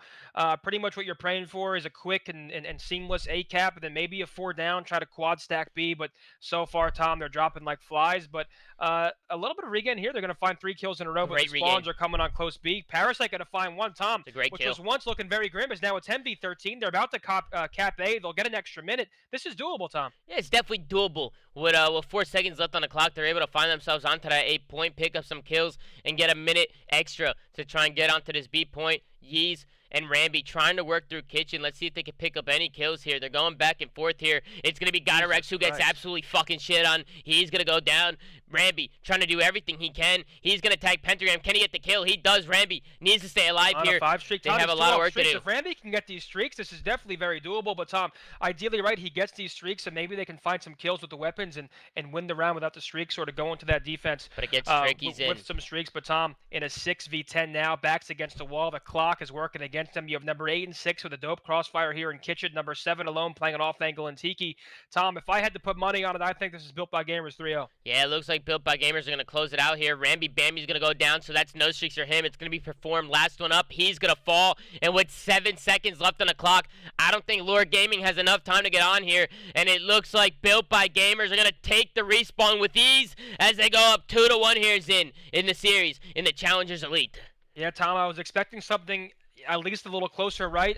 Pretty much what you're praying for is a quick and seamless A cap, and then maybe a 4 down, try to quad stack B. But so far, Tom, they're dropping like flies. But a little bit of regain here. They're going to find 3 kills in a row, but Great the spawns regain. are coming on close B. Parasite going to find 1, Tom, It's a great which kill. was once looking very grim, is now a 10v13. They're about to cap A. They'll get an extra minute. This is doable, Tom. Yeah, it's definitely doable. With 4 seconds left on the clock, they're able to find themselves onto that 8 point, pick up some kills, and get a minute extra to try and get onto this B point. Yeez and Ramby trying to work through Kitchen. Let's see if they can pick up any kills here. They're going back and forth here. It's going to be Godarex who gets absolutely fucking shit on. He's going to go down. Ramby trying to do everything he can. He's going to tag Pentagram. Can he get the kill? He does. Ramby needs to stay alive On here. a 5 streak, They Tom, have a it's lot of 2 work to streaks. do. If Ramby can get these streaks, this is definitely very doable. But, Tom, ideally, right, he gets these streaks, and maybe they can find some kills with the weapons and win the round without the streaks, sort of go into that defense. But it gets tricky in. With some streaks. But, Tom, in a 6v10 now, backs against the wall. The clock is working against them. You have number 8 and 6 with a dope crossfire here in Kitchen. Number 7 alone playing an off angle in Tiki. Tom, if I had to put money on it, I think this is Built by Gamers 3-0. Yeah, it looks like Built by Gamers are going to close it out here. Ramby Bambi's going to go down, so that's no streaks for him. It's going to be performed. Last one up, he's going to fall. And with 7 seconds left on the clock, I don't think Lure Gaming has enough time to get on here. And it looks like Built by Gamers are going to take the respawn with ease as they go up 2-1 here in the series, in the Challengers Elite. Yeah, Tom, I was expecting something at least a little closer, right?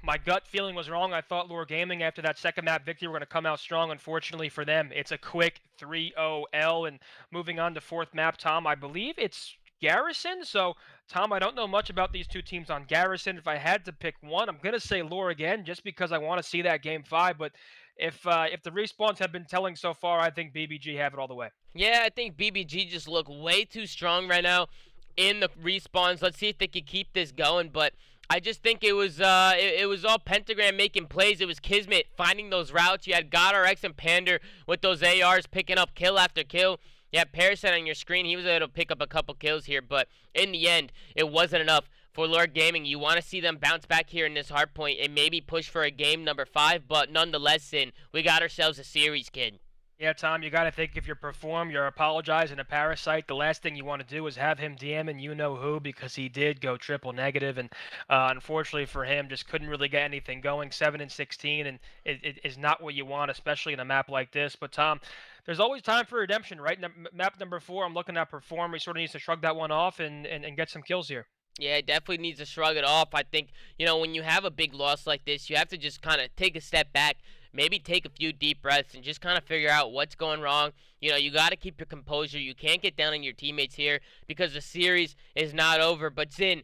My gut feeling was wrong. I thought Lure Gaming, after that second map victory, were going to come out strong. Unfortunately for them, it's a quick 3-0 L. And moving on to 4th map, Tom, I believe it's Garrison. So, Tom, I don't know much about these 2 teams on Garrison. If I had to pick one, I'm going to say Lure again, just because I want to see that Game 5. But if the respawns have been telling so far, I think BBG have it all the way. Yeah, I think BBG just look way too strong right now in the respawns. Let's see if they can keep this going, but I just think it was all Pentagram making plays. It was Kismet finding those routes. You had Godarex and Pander with those ARs picking up kill after kill. You had Parasite on your screen. He was able to pick up a couple kills here, but in the end, it wasn't enough for Lord Gaming. You want to see them bounce back here in this hard point and maybe push for a game number 5, but nonetheless, we got ourselves a series, kid. Yeah, Tom, you got to think if you perform, you're apologizing to Parasite. The last thing you want to do is have him DMing you-know-who, because he did go triple negative, and unfortunately for him, just couldn't really get anything going. 7-16, and it is not what you want, especially in a map like this. But, Tom, there's always time for redemption, right? Map number 4, I'm looking at perform. He sort of needs to shrug that one off and get some kills here. Yeah, it definitely needs to shrug it off. I think, when you have a big loss like this, you have to just kind of take a step back, maybe take a few deep breaths and just kind of figure out what's going wrong. You got to keep your composure. You can't get down on your teammates here because the series is not over. But Zin,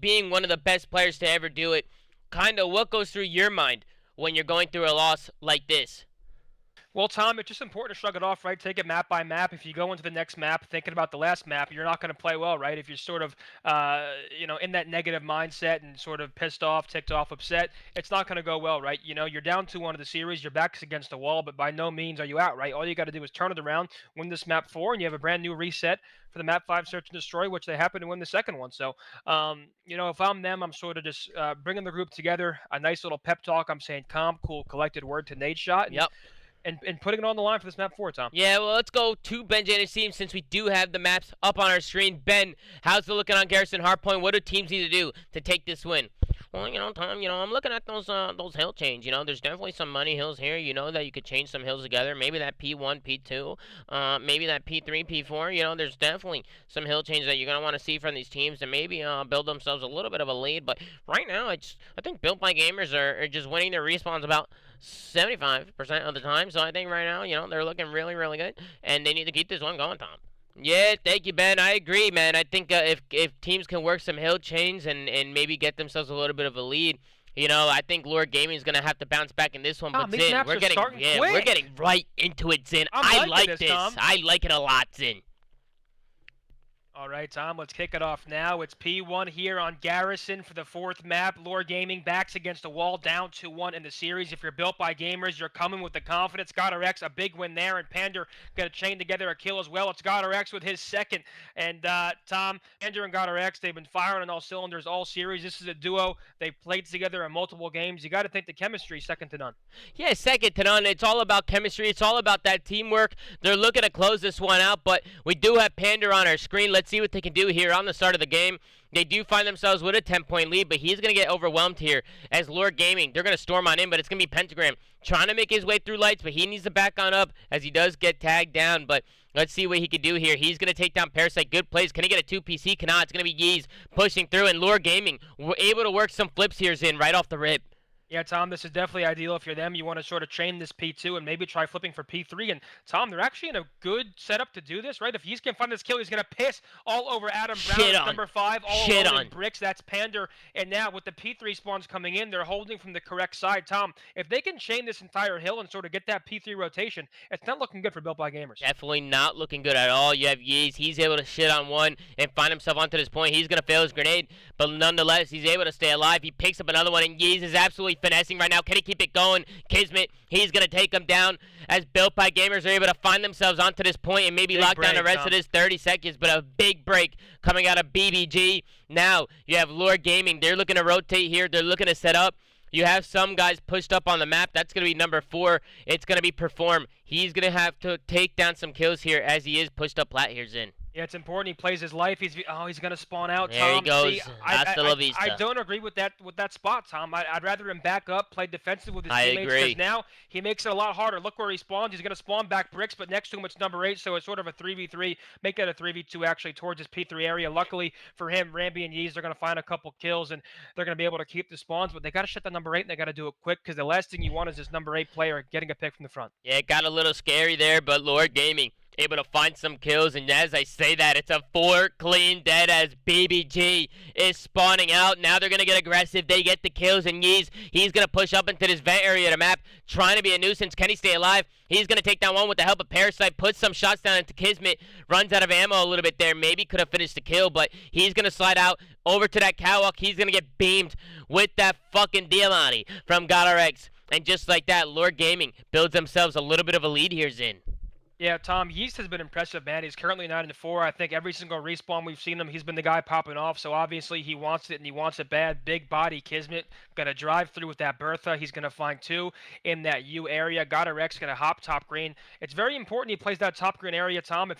being one of the best players to ever do it, kind of what goes through your mind when you're going through a loss like this? Well, Tom, it's just important to shrug it off, right? Take it map by map. If you go into the next map thinking about the last map, you're not going to play well, right? If you're sort of, in that negative mindset and sort of pissed off, ticked off, upset, it's not going to go well, right? You're down 2-1 of the series, your back's against the wall, but by no means are you out, right? All you got to do is turn it around, win this map 4, and you have a brand new reset for the map 5 search and destroy, which they happen to win the second one. So, if I'm them, I'm sort of just bringing the group together, a nice little pep talk. I'm saying calm, cool, collected word to Nate Shot. Yep. And putting it on the line for this map 4, Tom. Yeah, well, let's go to Ben Janet's team since we do have the maps up on our screen. Ben, how's it looking on Garrison Hardpoint? What do teams need to do to take this win? Well, Tom, I'm looking at those hill chains. There's definitely some money hills here. That you could change some hills together. Maybe that P1, P2, maybe that P3, P4. There's definitely some hill chains that you're going to want to see from these teams and maybe build themselves a little bit of a lead. But right now, I think Built by Gamers are just winning their respawns about 75% of the time. So I think right now, they're looking really, really good. And they need to keep this one going, Tom. Yeah, thank you, Ben. I agree, man. I think if teams can work some hill chains and maybe get themselves a little bit of a lead, I think Lure Gaming is gonna have to bounce back in this one. But Zin, we're getting right into it, Zin. I like this. Tom. I like it a lot, Zin. All right, Tom, let's kick it off now. It's P1 here on Garrison for the fourth map. Lore Gaming backs against the wall, down 2-1 in the series. If you're built by gamers, you're coming with the confidence. GodRX, a big win there, and Pander going to chain together a kill as well. It's GodRX with his second. And Tom, Pander and GodRX, they've been firing on all cylinders all series. This is a duo. They've played together in multiple games. You got to think the chemistry is second to none. Yeah, second to none. It's all about chemistry. It's all about that teamwork. They're looking to close this one out, but we do have Pander on our screen. Let's see what they can do here on the start of the game. They do find themselves with a 10-point lead, but he's going to get overwhelmed here as Lore Gaming. They're going to storm on in, but it's going to be Pentagram trying to make his way through lights, but he needs to back on up as he does get tagged down. But let's see what he can do here. He's going to take down Parasite. Good plays. Can he get a 2-piece? He cannot. It's going to be Yeez pushing through, and Lore Gaming were able to work some flips here in right off the rip. Yeah, Tom, this is definitely ideal if you're them. You want to sort of chain this P2 and maybe try flipping for P3. And, Tom, they're actually in a good setup to do this, right? If Yeez can find this kill, he's going to piss all over Adam Brown, number 5, all over bricks. That's Pander. And now with the P3 spawns coming in, they're holding from the correct side. Tom, if they can chain this entire hill and sort of get that P3 rotation, it's not looking good for Built by Gamers. Definitely not looking good at all. You have Yeez. He's able to shit on one and find himself onto this point. He's going to fail his grenade, but nonetheless, he's able to stay alive. He picks up another one, and Yeez is absolutely finessing right now. Can he keep it going? Kismet, he's going to take him down as Built by Gamers are able to find themselves onto this point and maybe lock down the rest of this 30 seconds, but a big break coming out of BBG. Now, you have Lore Gaming. They're looking to rotate here. They're looking to set up. You have some guys pushed up on the map. That's going to be number 4. It's going to be Perform. He's going to have to take down some kills here as he is pushed up plat here's in. Yeah, it's important. He plays his life. He's going to spawn out, There Tom. he goes. See, Hasta la vista. I don't agree with that spot, Tom. I'd rather him back up, play defensive with his teammates. Agree. Because now he makes it a lot harder. Look where he spawns. He's going to spawn back bricks, but next to him it's number 8, so it's sort of a 3v3. Make that a 3v2 actually towards his P3 area. Luckily for him, Ramby and Yeez, they're going to find a couple kills, and they're going to be able to keep the spawns, but they got to shut the number 8, and they got to do it quick, because the last thing you want is this number 8 player getting a pick from the front. Yeah, it got a little scary there, but Lord Gaming able to find some kills, and as I say that, it's a 4 clean dead as BBG is spawning out. Now they're going to get aggressive. They get the kills, and Yeez, he's going to push up into this vent area of the map, trying to be a nuisance. Can he stay alive? He's going to take down one with the help of Parasite, puts some shots down into Kismet, runs out of ammo a little bit there, maybe could have finished the kill, but he's going to slide out over to that catwalk. He's going to get beamed with that fucking Diamante from GodRX, and just like that, Lord Gaming builds themselves a little bit of a lead here, Zin. Yeah, Tom, Yeast has been impressive, man. He's currently 9-4. I think every single respawn we've seen him, he's been the guy popping off. So obviously he wants it, and he wants it bad. Big body Kismet gonna drive through with that Bertha. He's gonna find 2 in that U area. GodRX gonna hop top green. It's very important he plays that top green area, Tom. If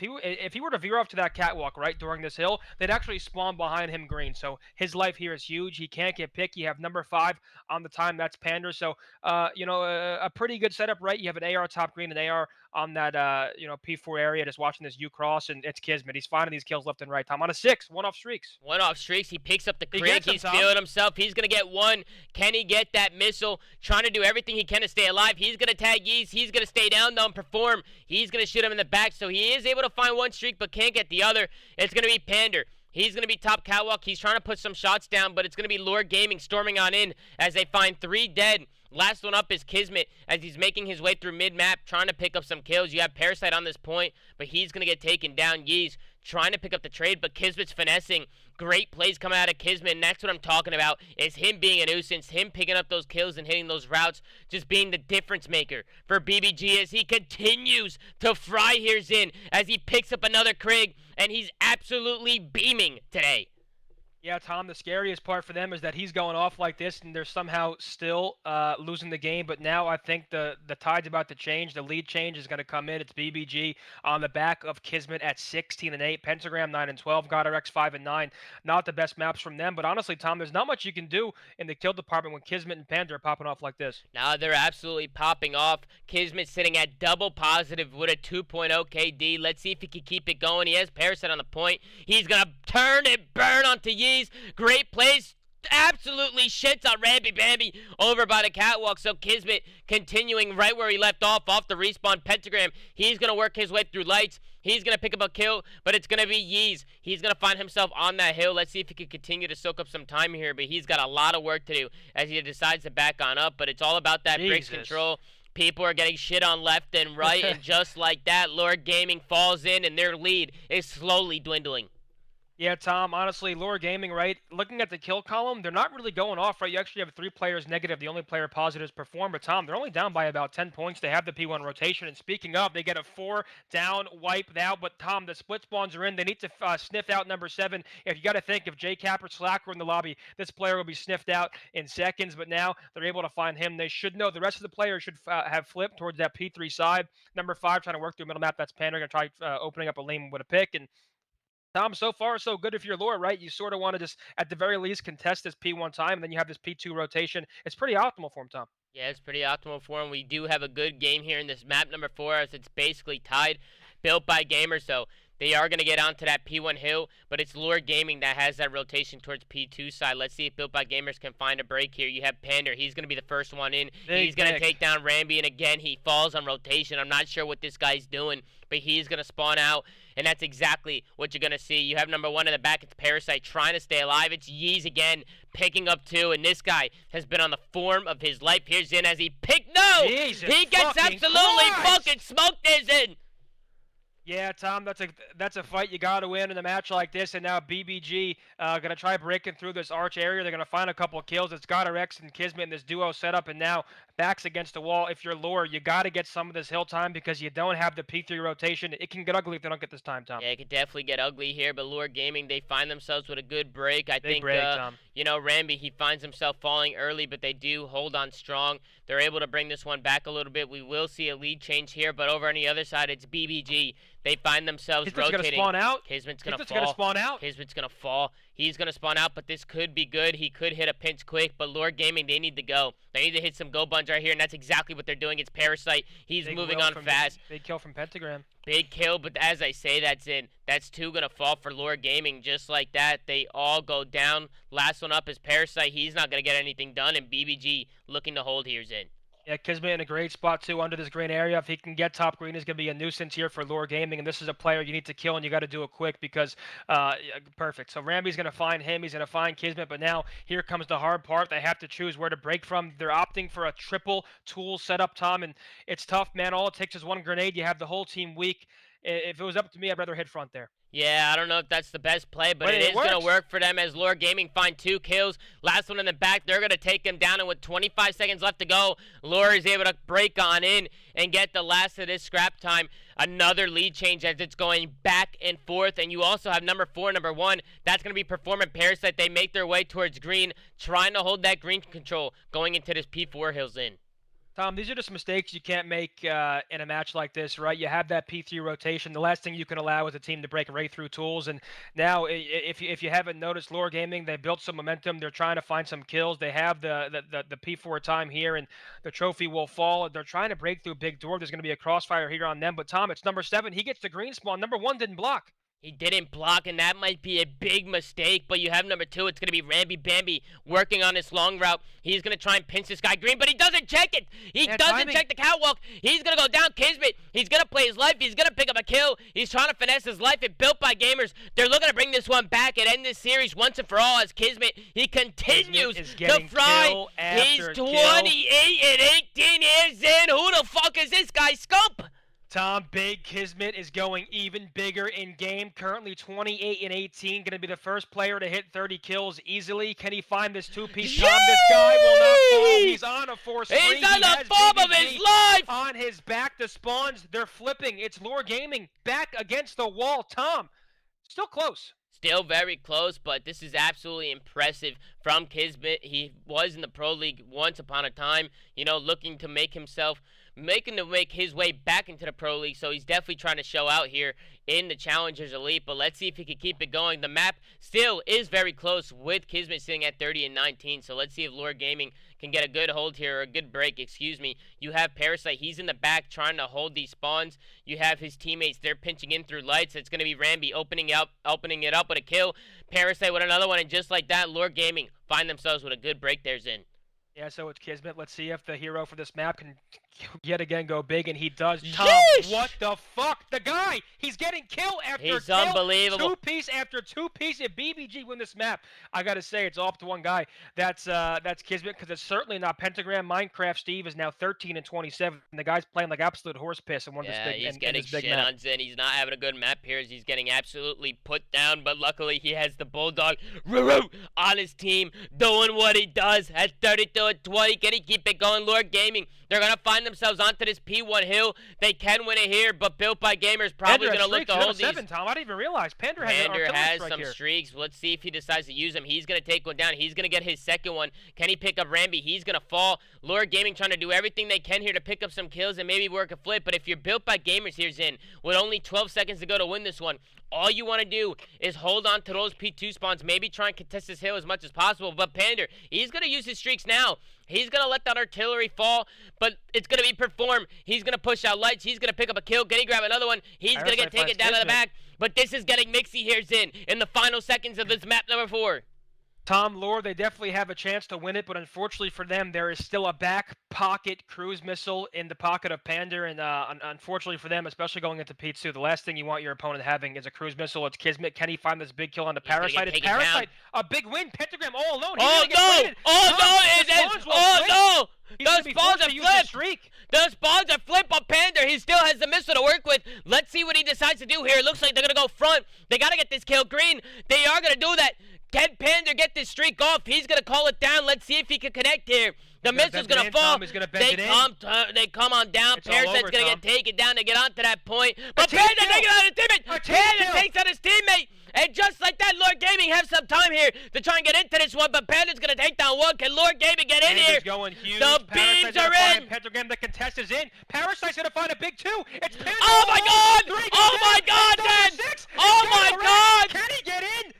he were to veer off to that catwalk right during this hill, they'd actually spawn behind him green. So his life here is huge. He can't get picked. You have number 5 on the time. That's Pander. So a pretty good setup, right? You have an AR top green, an AR on that P4 area, just watching this U cross, and it's Kismet. He's finding these kills left and right. Tom on a 6, one-off streaks. One-off streaks. He picks up the crank. He's feeling himself. He's gonna get one. Can he get that missile? Trying to do everything he can to stay alive. He's gonna tag Yeez. He's gonna stay down though and Perform. He's gonna shoot him in the back, so he is able to find one streak but can't get the other. It's gonna be Pander. He's going to be top catwalk. He's trying to put some shots down, but it's going to be Lord Gaming storming on in as they find 3 dead. Last one up is Kismet as he's making his way through mid-map, trying to pick up some kills. You have Parasite on this point, but he's going to get taken down. Yeez trying to pick up the trade, but Kismet's finessing. Great plays coming out of Kismet, and that's what I'm talking about, is him being a nuisance, him picking up those kills and hitting those routes, just being the difference maker for BBG as he continues to fry here in as he picks up another Krieg, and he's absolutely beaming today. Yeah, Tom, the scariest part for them is that he's going off like this, and they're somehow still losing the game. But now I think the tide's about to change. The lead change is going to come in. It's BBG on the back of Kismet at 16-8. Pentagram 9-12. GodRX 5-9. Not the best maps from them. But honestly, Tom, there's not much you can do in the kill department when Kismet and Panda are popping off like this. Now they're absolutely popping off. Kismet sitting at double positive with a 2.0 KD. Let's see if he can keep it going. He has Parasite on the point. He's going to turn and burn onto Yeez. Great plays. Absolutely shits on Ramby Bambi over by the catwalk. So Kismet continuing right where he left off the respawn. Pentagram, he's going to work his way through lights. He's going to pick up a kill, but it's going to be Yeez. He's going to find himself on that hill. Let's see if he can continue to soak up some time here, but he's got a lot of work to do as he decides to back on up. But it's all about that bricks control. People are getting shit on left and right, and just like that, Lord Gaming falls in, and their lead is slowly dwindling. Yeah, Tom, honestly, Lure Gaming, right? Looking at the kill column, they're not really going off, right? You actually have 3 players negative. The only player positive is Perform. But, Tom, they're only down by about 10 points. They have the P1 rotation. And speaking of, they get a 4-down wipe now. But, Tom, the split spawns are in. They need to sniff out number 7. If you got to think, if J Cap or Slack were in the lobby, this player will be sniffed out in seconds. But now they're able to find him. They should know the rest of the players should have flipped towards that P3 side. Number 5 trying to work through middle map. That's Panda. Going to try opening up a lane with a pick. And Tom, so far so good if you're Lure, right? You sort of want to just, at the very least, contest this P1 time, and then you have this P2 rotation. It's pretty optimal for him, Tom. Yeah, it's pretty optimal for him. We do have a good game here in this map number 4 as it's basically tied, built by gamers. So they are going to get onto that P1 hill, but it's Lure Gaming that has that rotation towards P2 side. Let's see if Built by Gamers can find a break here. You have Pander. He's going to be the first one in. He's going to take down Ramby, and again, he falls on rotation. I'm not sure what this guy's doing, but he's going to spawn out, and that's exactly what you're going to see. You have number 1 in the back. It's Parasite trying to stay alive. It's Yeez again picking up 2, and this guy has been on the form of his life. Here's in as he picked. No! Jesus He gets absolutely fucking smoked this in. Yeah, Tom, that's a fight you got to win in a match like this. And now BBG going to try breaking through this arch area. They're going to find a couple of kills. It's got Rex and Kismet in this duo setup, and now backs against the wall. If you're Lure, you got to get some of this hill time because you don't have the P3 rotation. It can get ugly if they don't get this time, Tom. Yeah, it could definitely get ugly here, but Lure Gaming, they find themselves with a good break. I Big think, break, Tom. you know, Ramby, he finds himself falling early, but they do hold on strong. They're able to bring this one back a little bit. We will see a lead change here, but over on the other side, it's BBG. They find themselves Kismet's rotating. Gonna spawn out. Kismet's going to fall. Gonna spawn out. Kismet's going to fall. He's going to spawn out, but this could be good. He could hit a pinch quick, but Lure Gaming, they need to go. They need to hit some go buns right here, and that's exactly what they're doing. It's Parasite. He's moving on fast. Big kill from Pentagram. Big kill, but as I say, that's in. That's 2 going to fall for Lure Gaming just like that. They all go down. Last one up is Parasite. He's not going to get anything done, and BBG looking to hold here's in. Yeah, Kismet in a great spot, too, under this green area. If he can get top green, he's going to be a nuisance here for Lure Gaming, and this is a player you need to kill, and you got to do it quick because, perfect. So Ramby's going to find him. He's going to find Kismet, but now here comes the hard part. They have to choose where to break from. They're opting for a triple tool setup, Tom, and it's tough, man. All it takes is one grenade. You have the whole team weak. If it was up to me, I'd rather hit front there. Yeah, I don't know if that's the best play, but it is going to work for them as Lure Gaming find 2 kills. Last one in the back, they're going to take him down, and with 25 seconds left to go, Lure is able to break on in and get the last of this scrap time. Another lead change as it's going back and forth, and you also have number 4, number 1. That's going to be Performant Parasite. They make their way towards green, trying to hold that green control going into this P4 hills in. Tom, these are just mistakes you can't make in a match like this, right? You have that P3 rotation. The last thing you can allow is a team to break right through tools. And now, if you haven't noticed, Lure Gaming, they built some momentum. They're trying to find some kills. They have the P4 time here, and the trophy will fall. They're trying to break through big door. There's going to be a crossfire here on them. But, Tom, it's number 7. He gets the green spawn. Number 1 didn't block. He didn't block, and that might be a big mistake, but you have number 2. It's going to be Ramby Bambi working on this long route. He's going to try and pinch this guy green, but he doesn't check it. He doesn't check the catwalk. He's going to go down Kismet. He's going to play his life. He's going to pick up a kill. He's trying to finesse his life. It built by gamers. They're looking to bring this one back and end this series once and for all as Kismet, he continues to fry. He's 28 and 18 years in. Who the fuck is this guy, Scump? Tom, Big Kismet is going even bigger in game. Currently 28 and 18. Going to be the first player to hit 30 kills easily. Can he find this 2-piece? Tom, this guy will not fall. He's on a force spree. He's on the form of his life. On his back, the spawns, they're flipping. It's Lure Gaming back against the wall. Tom, still close. Still very close, but this is absolutely impressive from Kismet. He was in the Pro League once upon a time, you know, looking to make his way back into the Pro League, so he's definitely trying to show out here in the Challengers Elite, but let's see if he can keep it going. The map still is very close with Kismet sitting at 30 and 19, so let's see if Lure Gaming can get a good hold here, or a good break, excuse me. You have Parasite, he's in the back trying to hold these spawns. You have his teammates, they're pinching in through lights. It's going to be Ramby opening it up with a kill. Parasite with another one, and just like that, Lure Gaming find themselves with a good break there's in. Yeah, so it's Kismet. Let's see if the hero for this map can yet again go big, and he does. Tom, Yeesh! what the fuck? The guy, he's getting kill after He's kill, unbelievable. two-piece after two-piece. If BBG win this map, I gotta say it's all up to one guy. That's Kismet, because it's certainly not Pentagram. Minecraft Steve is now 13 and 27, and the guy's playing like absolute horse piss in one of this Yeah, big he's in getting this big shit map. on Zin. He's not having a good map here. He's getting absolutely put down, but luckily he has the Bulldog on his team doing what he does at 32 and 20. Can he keep it going? Lord Gaming, they're going to find themselves onto this P1 hill. They can win it here, but Built by Gamers probably going to look to hold these. Tom, I didn't even realize Pander has an Pander artillery has strike some here. streaks. Let's see if he decides to use them. He's going to take one down. He's going to get his second one. Can he pick up Ramby? He's going to fall. Lord Gaming trying to do everything they can here to pick up some kills and maybe work a flip. But if you're Built by Gamers here's in, with only 12 seconds to go to win this one, all you want to do is hold on to those P2 spawns, maybe try and contest this hill as much as possible. But Pander, he's going to use his streaks now. He's going to let that artillery fall, but it's going to be performed. He's going to push out lights. He's going to pick up a kill. Can he grab another one? He's going to get taken down to the back. But this is getting Mixie here, Zin, in the final seconds of this map number 4. Tom, Lord, they definitely have a chance to win it, but unfortunately for them, there is still a back pocket cruise missile in the pocket of Pander, and unfortunately for them, especially going into P2, the last thing you want your opponent having is a cruise missile. It's Kismet. Can he find this big kill on the Parasite? It's Parasite, a big win. Pentagram all alone. Oh no! Oh no! Those spawns are flipped! Those spawns are flipped on Pander. He still has the missile to work with. Let's see what he decides to do here. It looks like they're going to go front. They got to get this kill green. They are going to do that. Can Pander get this streak off? He's going to call it down. Let's see if he can connect here. The missile's going to fall. They come on down. Parasite's going to get taken down to get onto that point. But Pander takes it out his teammate. Pander takes out his teammate. And just like that, Lord Gaming has some time here to try and get into this one, but Pander's going to take down one. Can Lord Gaming get in here? Going huge. The beams are in. Pentagram, the contest is in. Parasite's going to find a big 2. It's Pander. Oh my God! Oh my God, then! Oh my God! Can he get in?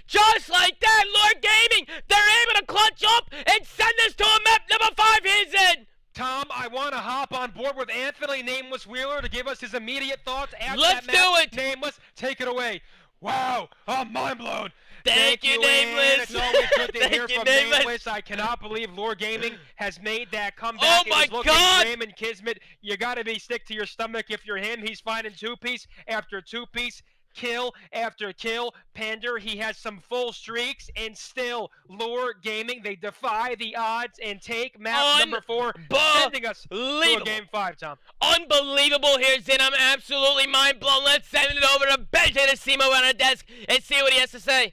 Just like that, Lord Gaming, they're able to clutch up and send this to a map number 5 he's in. Tom, I want to hop on board with Anthony Nameless Wheeler to give us his immediate thoughts after Let's that map. do it. Nameless, take it away. Wow, I'm mind blown. Thank you, Nameless. It's always good to hear from Nameless. Nameless. I cannot believe Lord Gaming has made that comeback. Oh It my was looking God. grim and Kismet. You got to be sick to your stomach if you're him. He's finding 2-piece after 2-piece. Kill after kill. Pander, he has some full streaks, and still, Lord Gaming, they defy the odds and take map number 4, sending us to a game 5, Tom. Unbelievable here, Zin. I'm absolutely mind blown. Let's send it over to Benji to see him on the desk and see what he has to say.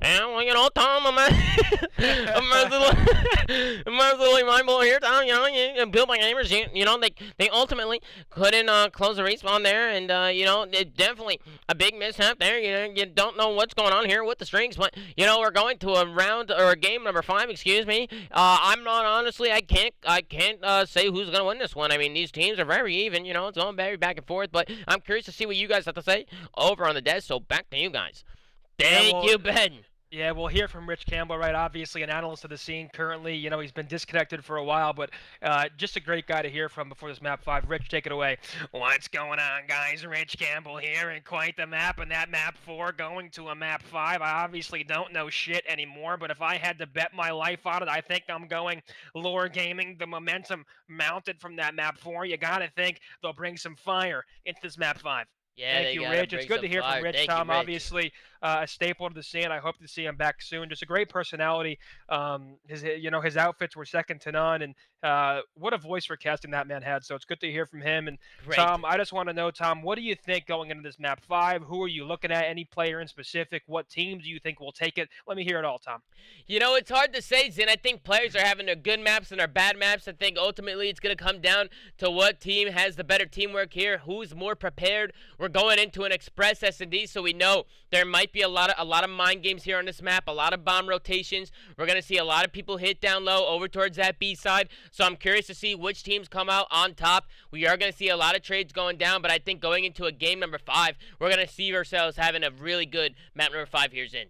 Yeah, well, you know, Tom, I'm absolutely mind blown here, Tom. You know, Built by Gamers, you know, they ultimately couldn't close the respawn there, and you know, it definitely a big mishap there. You don't know what's going on here with the strings, but you know, we're going to a round or a game number 5. Excuse me. I'm not honestly. I can't say who's gonna win this one. I mean, these teams are very even. You know, it's going very back and forth. But I'm curious to see what you guys have to say over on the desk. So back to you guys. Thank you, Ben. Yeah, we'll hear from Rich Campbell, right? Obviously, an analyst of the scene currently. You know, he's been disconnected for a while, but just a great guy to hear from before this map 5. Rich, take it away. What's going on, guys? Rich Campbell here, and quite the map, and that map 4 going to a map 5. I obviously don't know shit anymore, but if I had to bet my life on it, I think I'm going Lore Gaming. The momentum mounted from that map 4. You got to think they'll bring some fire into this map 5. Yeah, Thank you, Rich. It's good to hear from Rich. Thank Tom, you, Rich. obviously a staple to the scene. I hope to see him back soon. Just a great personality. His outfits were second to none, and what a voice for casting that man had. So it's good to hear from him. And Great. Tom, I just want to know, Tom, what do you think going into this map 5? Who are you looking at? Any player in specific? What teams do you think will take it? Let me hear it all, Tom. You know, it's hard to say, Zin. I think players are having their good maps and their bad maps. I think ultimately it's going to come down to what team has the better teamwork here, who's more prepared. We're going into an express S&D, so we know there might be a lot of mind games here on this map, a lot of bomb rotations. We're going to see a lot of people hit down low over towards that B side, so I'm curious to see which teams come out on top. We are going to see a lot of trades going down, but I think going into a game number 5, we're going to see ourselves having a really good map number 5 here, Zin.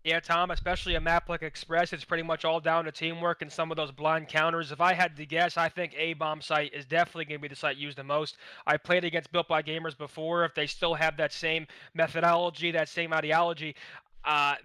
Yeah, Tom, especially a map like Express, it's pretty much all down to teamwork and some of those blind counters. If I had to guess, I think A-bomb site is definitely going to be the site used the most. I played against Built by Gamers before. If they still have that same methodology, that same ideology,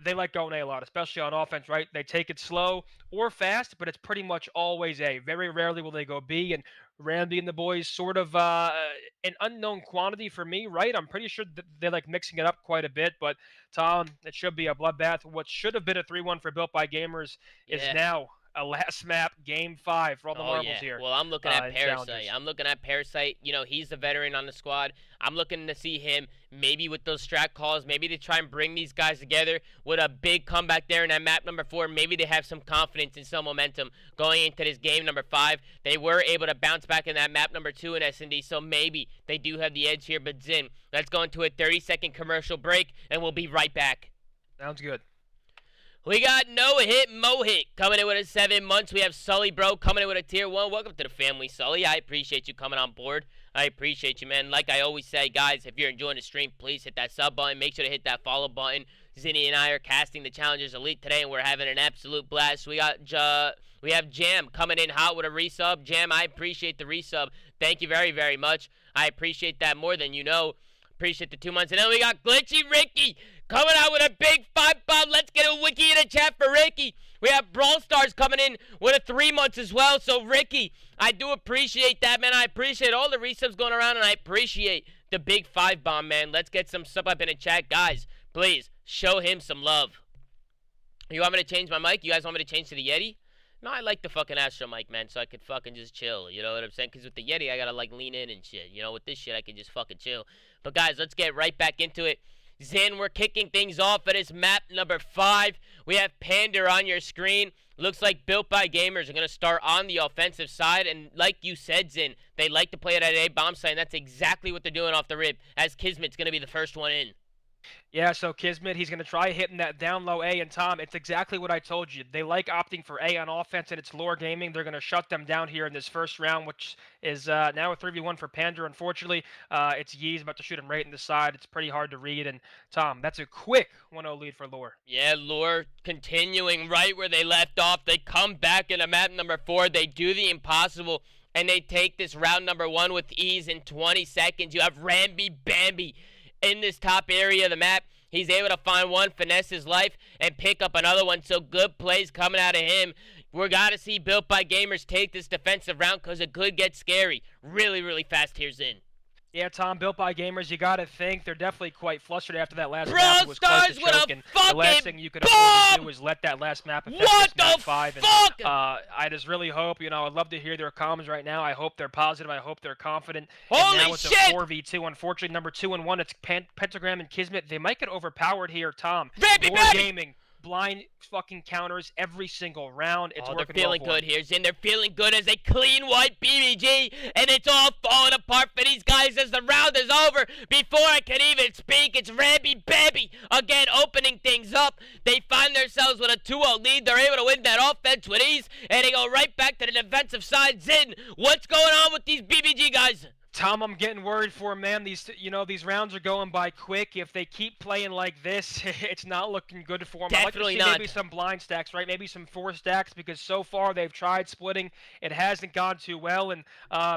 they like going A a lot, especially on offense, right? They take it slow or fast, but it's pretty much always A. Very rarely will they go B. And Randy and the boys sort of an unknown quantity for me, right? I'm pretty sure that they like mixing it up quite a bit, but Tom, it should be a bloodbath. What should have been a 3-1 for Built by Gamers is Yeah. now a last map, game 5 for all the Oh marbles yeah. here. Well, I'm looking at in Parasite. challenges. I'm looking at Parasite. You know, he's the veteran on the squad. I'm looking to see him maybe with those strat calls, maybe to try and bring these guys together with a big comeback there in that map number 4. Maybe they have some confidence and some momentum going into this game number 5. They were able to bounce back in that map number 2 in S&D, so maybe they do have the edge here. But Zin, let's go into a 30-second commercial break, and we'll be right back. Sounds good. We got No Hit Mo Hit coming in with a 7 months. We have Sully Bro coming in with a tier 1. Welcome to the family, Sully. I appreciate you coming on board. I appreciate you, man. Like I always say, guys, if you're enjoying the stream, please hit that sub button. Make sure to hit that follow button. Zinni and I are casting the Challengers Elite today, and we're having an absolute blast. We have Jam coming in hot with a resub. Jam, I appreciate the resub. Thank you very, very much. I appreciate that more than you know. Appreciate the 2 months. And then we got Glitchy Ricky coming out with a big 5-bomb. Let's get a wiki in the chat for Ricky. We have Brawl Stars coming in with a 3 months as well. So, Ricky, I do appreciate that, man. I appreciate all the resubs going around, and I appreciate the big 5-bomb, man. Let's get some sub up in the chat. Guys, please, show him some love. You want me to change my mic? You guys want me to change to the Yeti? No, I like the fucking Astro mic, man, so I could fucking just chill. You know what I'm saying? Because with the Yeti, I gotta, like, lean in and shit. You know, with this shit, I can just fucking chill. But, guys, let's get right back into it. Zin, we're kicking things off at this map number 5. We have Pander on your screen. Looks like Built by Gamers are going to start on the offensive side. And like you said, Zin, they like to play it at A bomb site, and that's exactly what they're doing off the rip, as Kismet's going to be the first one in. Yeah, so Kismet, he's going to try hitting that down low A, and Tom, it's exactly what I told you. They like opting for A on offense, and it's Lore Gaming. They're going to shut them down here in this first round, which is now a 3v1 for Pander, unfortunately. It's Yee's about to shoot him right in the side. It's pretty hard to read, and Tom, that's a quick 1-0 lead for Lore. Yeah, Lure continuing right where they left off. They come back into map number 4. They do the impossible, and they take this round number 1 with ease in 20 seconds. You have Ramby Bambi in this top area of the map. He's able to find one, finesse his life, and pick up another one. So good plays coming out of him. We're got to see Built by Gamers take this defensive round because it could get scary really, really fast here, Zin. Yeah, Tom, Built by Gamers, you got to think they're definitely quite flustered after that last Brawl map. It was quite the Stars with choke, a and the last fucking thing you could afford to bomb! do is let that last map affect What this map the 5. fuck? And, I just really hope, I'd love to hear their comments right now. I hope they're positive. I hope they're confident. Holy and now it's shit! a 4v2. Unfortunately, number 2 and 1, it's Pentagram and Kismet. They might get overpowered here, Tom. Baby, Lore baby! Gaming, blind fucking counters every single round. It's they're working feeling well for good here, Zin. They're feeling good as a clean white BBG, and it's all falling apart for these guys as the round is over. Before I can even speak, it's Ramby Bambi again opening things up. They find themselves with a 2-0 lead. They're able to win that offense with ease, and they go right back to the defensive side. Zin, what's going on with these BBG guys? Tom, I'm getting worried for him, man. These rounds are going by quick. If they keep playing like this, it's not looking good for them. Definitely I'd like to see not. maybe some blind stacks, right? Maybe some 4 stacks, because so far they've tried splitting. It hasn't gone too well, and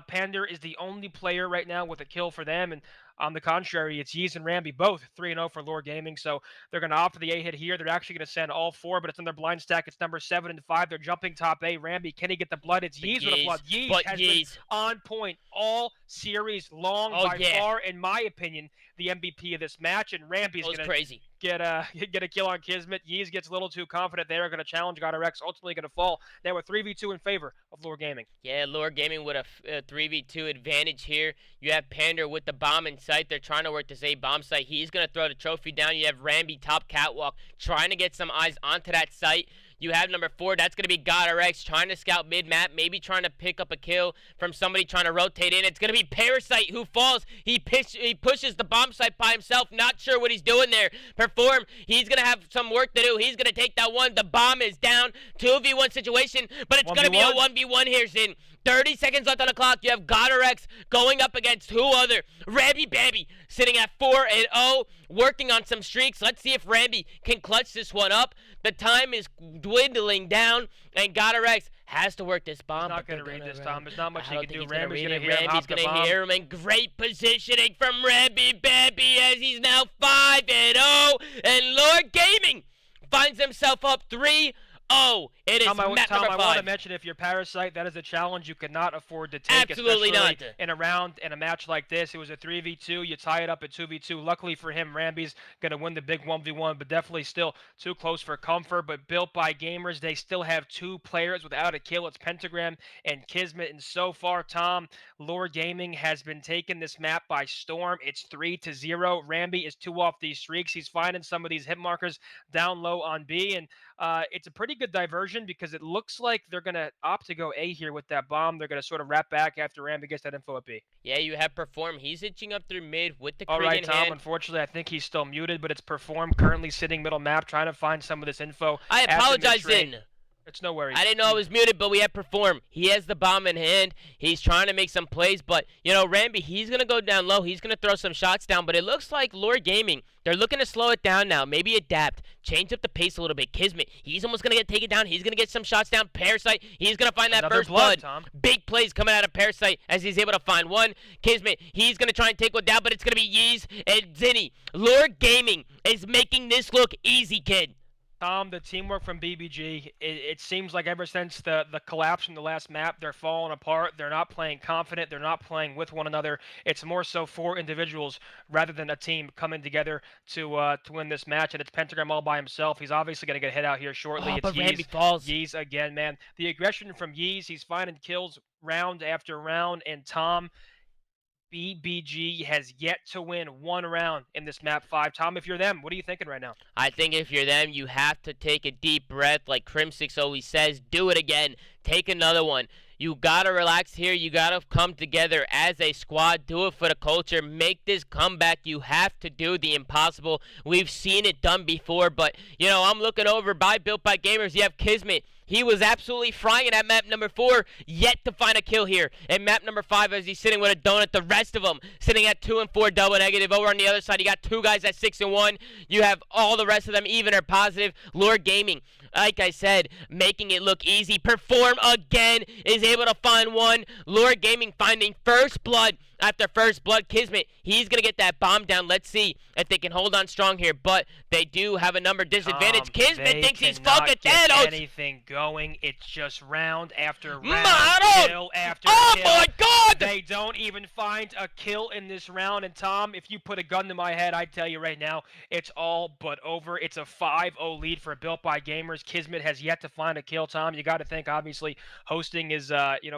Pander is the only player right now with a kill for them. And on the contrary, it's Yeez and Ramby, both 3-0 for Lore Gaming. So they're going to opt for the A hit here. They're actually going to send all 4, but it's in their blind stack. It's number 7 and 5. They're jumping top A. Ramby, can he get the blood? It's Yeez with the blood. Yeez has been on point all series long, by far, in my opinion, the MVP of this match. And Ramby's going to get a kill on Kismet. Yeez gets a little too confident. They're going to challenge God Rex, ultimately going to fall. Now a 3v2 in favor of Lore Gaming. Yeah, Lore Gaming with a 3v2 advantage here. You have Pander with the bomb in sight. They're trying to work this A bomb site. He's going to throw the trophy down. You have Ramby top catwalk trying to get some eyes onto that site. You have number 4. That's going to be God RX trying to scout mid-map, maybe trying to pick up a kill from somebody trying to rotate in. It's going to be Parasite who falls. He pushes the bomb site by himself, not sure what he's doing there. Perform. He's going to have some work to do. He's going to take that one. The bomb is down. 2v1 situation, but it's going to be a 1v1 here, Zin. 30 seconds left on the clock. You have God RX going up against who other? Ramby Bambi sitting at 4-0, working on some streaks. Let's see if Ramby can clutch this one up. The time is dwindling down, and God RX Has to work this bomb. He's not going going to to read this, Tom. There's not much he I don't can think do. he's Ramby's going going to to read it. hear him hop Ramby's the going to bomb. hear him, and great positioning from Ramby Bambi as he's now 5-0. And Lord Gaming finds himself up 3-0. It is Tom, map I number want to 5. mention, if you're Parasite, that is a challenge you cannot afford to take. Absolutely especially not. in a round, in a match like this. It was a 3v2. You tie it up at 2v2. Luckily for him, Ramby's going to win the big 1v1, but definitely still too close for comfort. But Built by Gamers, they still have 2 players without a kill. It's Pentagram and Kismet. And so far, Tom, Lore Gaming has been taking this map by storm. It's 3-0. Ramby is 2 off these streaks. He's finding some of these hit markers down low on B, and it's a pretty good diversion because it looks like they're going to opt to go A here with that bomb. They're going to sort of wrap back after Ramby gets that info at B. Yeah, you have Perform. He's itching up through mid with the All Krieg right, in Tom, hand. unfortunately, I think he's still muted, but it's Perform currently sitting middle map trying to find some of this info. I at the apologize, mid-train. Zin. It's no worries. I didn't know I was muted, but we have Perform. He has the bomb in hand. He's trying to make some plays, but, Ramby, he's going to go down low. He's going to throw some shots down, but it looks like Lore Gaming, they're looking to slow it down now, maybe adapt, change up the pace a little bit. Kismet, he's almost going to get taken down. He's going to get some shots down. Parasite, he's going to find that Another first blood. Tom. Big plays coming out of Parasite as he's able to find one. Kismet, he's going to try and take one down, but it's going to be Yeez and Zinni. Lore Gaming is making this look easy, kid. Tom, the teamwork from BBG, it seems like ever since the collapse from the last map, they're falling apart. They're not playing confident. They're not playing with one another. It's more so 4 individuals rather than a team coming together to win this match. And it's Pentagram all by himself. He's obviously going to get hit out here shortly. Oh, it's but Ramby Yeez. falls. Yeez again, man. The aggression from Yeez, he's finding kills round after round. And Tom, BBG has yet to win 1 round in this map 5. Tom, if you're them, what are you thinking right now? I think if you're them, you have to take a deep breath. Like Crim6 always says, do it again. Take another one. You got to relax here. You got to come together as a squad. Do it for the culture. Make this comeback. You have to do the impossible. We've seen it done before, but, I'm looking over by Built by Gamers. You have Kismet. He was absolutely frying at map number 4, yet to find a kill here. And map number 5, as he's sitting with a donut, the rest of them sitting at 2 and 4 double negative. Over on the other side, you got 2 guys at 6 and 1. You have all the rest of them even or positive. Lore Gaming, like I said, making it look easy. Perform again, is able to find one. Lore Gaming finding first blood after first blood. Kismet, he's going to get that bomb down. Let's see if they can hold on strong here, but they do have a number disadvantage. Kismet thinks he's fucking Thanos. Anything going. It's just round after round, Model! kill after Oh kill. my God! They don't even find a kill in this round. And Tom, if you put a gun to my head, I'd tell you right now, it's all but over. It's a 5-0 lead for Built by Gamers. Kismet has yet to find a kill, Tom. You got to think, obviously, hosting is,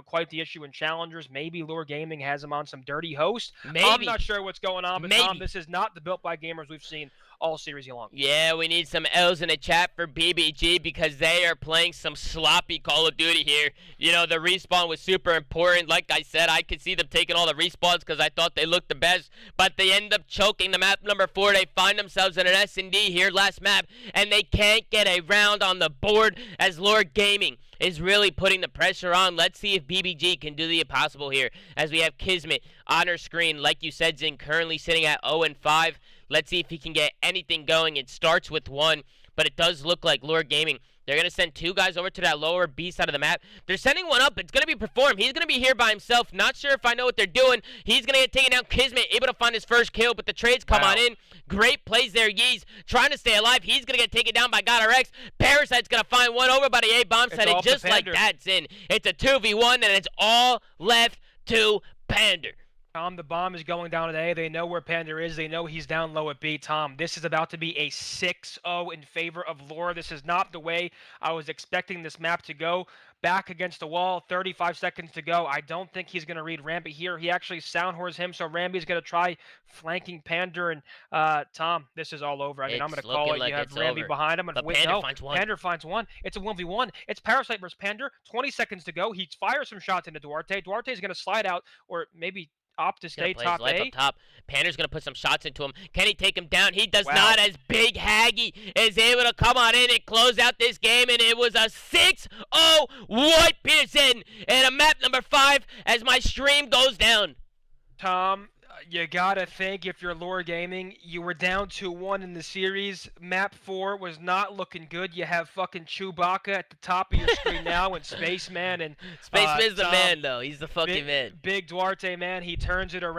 quite the issue in challengers. Maybe Lure Gaming has him on some dirty host. Maybe. I'm not sure what's going on, but Maybe. Tom, this is not the Built by Gamers we've seen all series long. Yeah, we need some L's in the chat for BBG because they are playing some sloppy Call of Duty here. The respawn was super important. Like I said, I could see them taking all the respawns because I thought they looked the best, but they end up choking the map number 4. They find themselves in an S&D here last map, and they can't get a round on the board as Lord Gaming is really putting the pressure on. Let's see if BBG can do the impossible here as we have Kismet on her screen. Like you said, Zin, currently sitting at 0 and 5. Let's see if he can get anything going. It starts with 1, but it does look like Lure Gaming, they're going to send 2 guys over to that lower B side of the map. They're sending one up. It's going to be Perform. He's going to be here by himself. Not sure if I know what they're doing. He's going to get taken down. Kismet able to find his first kill, but the trades come on in. Great plays there. Yeez trying to stay alive. He's going to get taken down by GodRX. Parasite's going to find one over by the A-bomb side. And just like that, Zin, it's a 2v1, and it's all left to Pander. Tom, the bomb is going down at A. They know where Panda is. They know he's down low at B. Tom, this is about to be a 6-0 in favor of Lore. This is not the way I was expecting this map to go. Back against the wall, 35 seconds to go. I don't think he's going to read Ramby here. He actually soundhorns him, so Ramby's going to try flanking Panda. And Tom, this is all over. I mean, I'm going to call it. Like you have Ramby behind him. And Panda finds one. Panda finds one. It's a 1v1. It's Parasite versus Panda. 20 seconds to go. He fires some shots into Duarte. Duarte's going to slide out, or maybe opt to stay top A. Up top. Pander's going to put some shots into him. Can he take him down? He does not, as Big Haggy is able to come on in and close out this game, and it was a 6-0 White Pearson and a map number 5 as my stream goes down. Tom, You gotta think if you're Lore Gaming, you were down 2-1 in the series. Map 4 was not looking good. You have fucking Chewbacca at the top of your screen now, and Spaceman and Spaceman's the Tom, man, though. He's the fucking man. Big Duarte, man. He turns it around.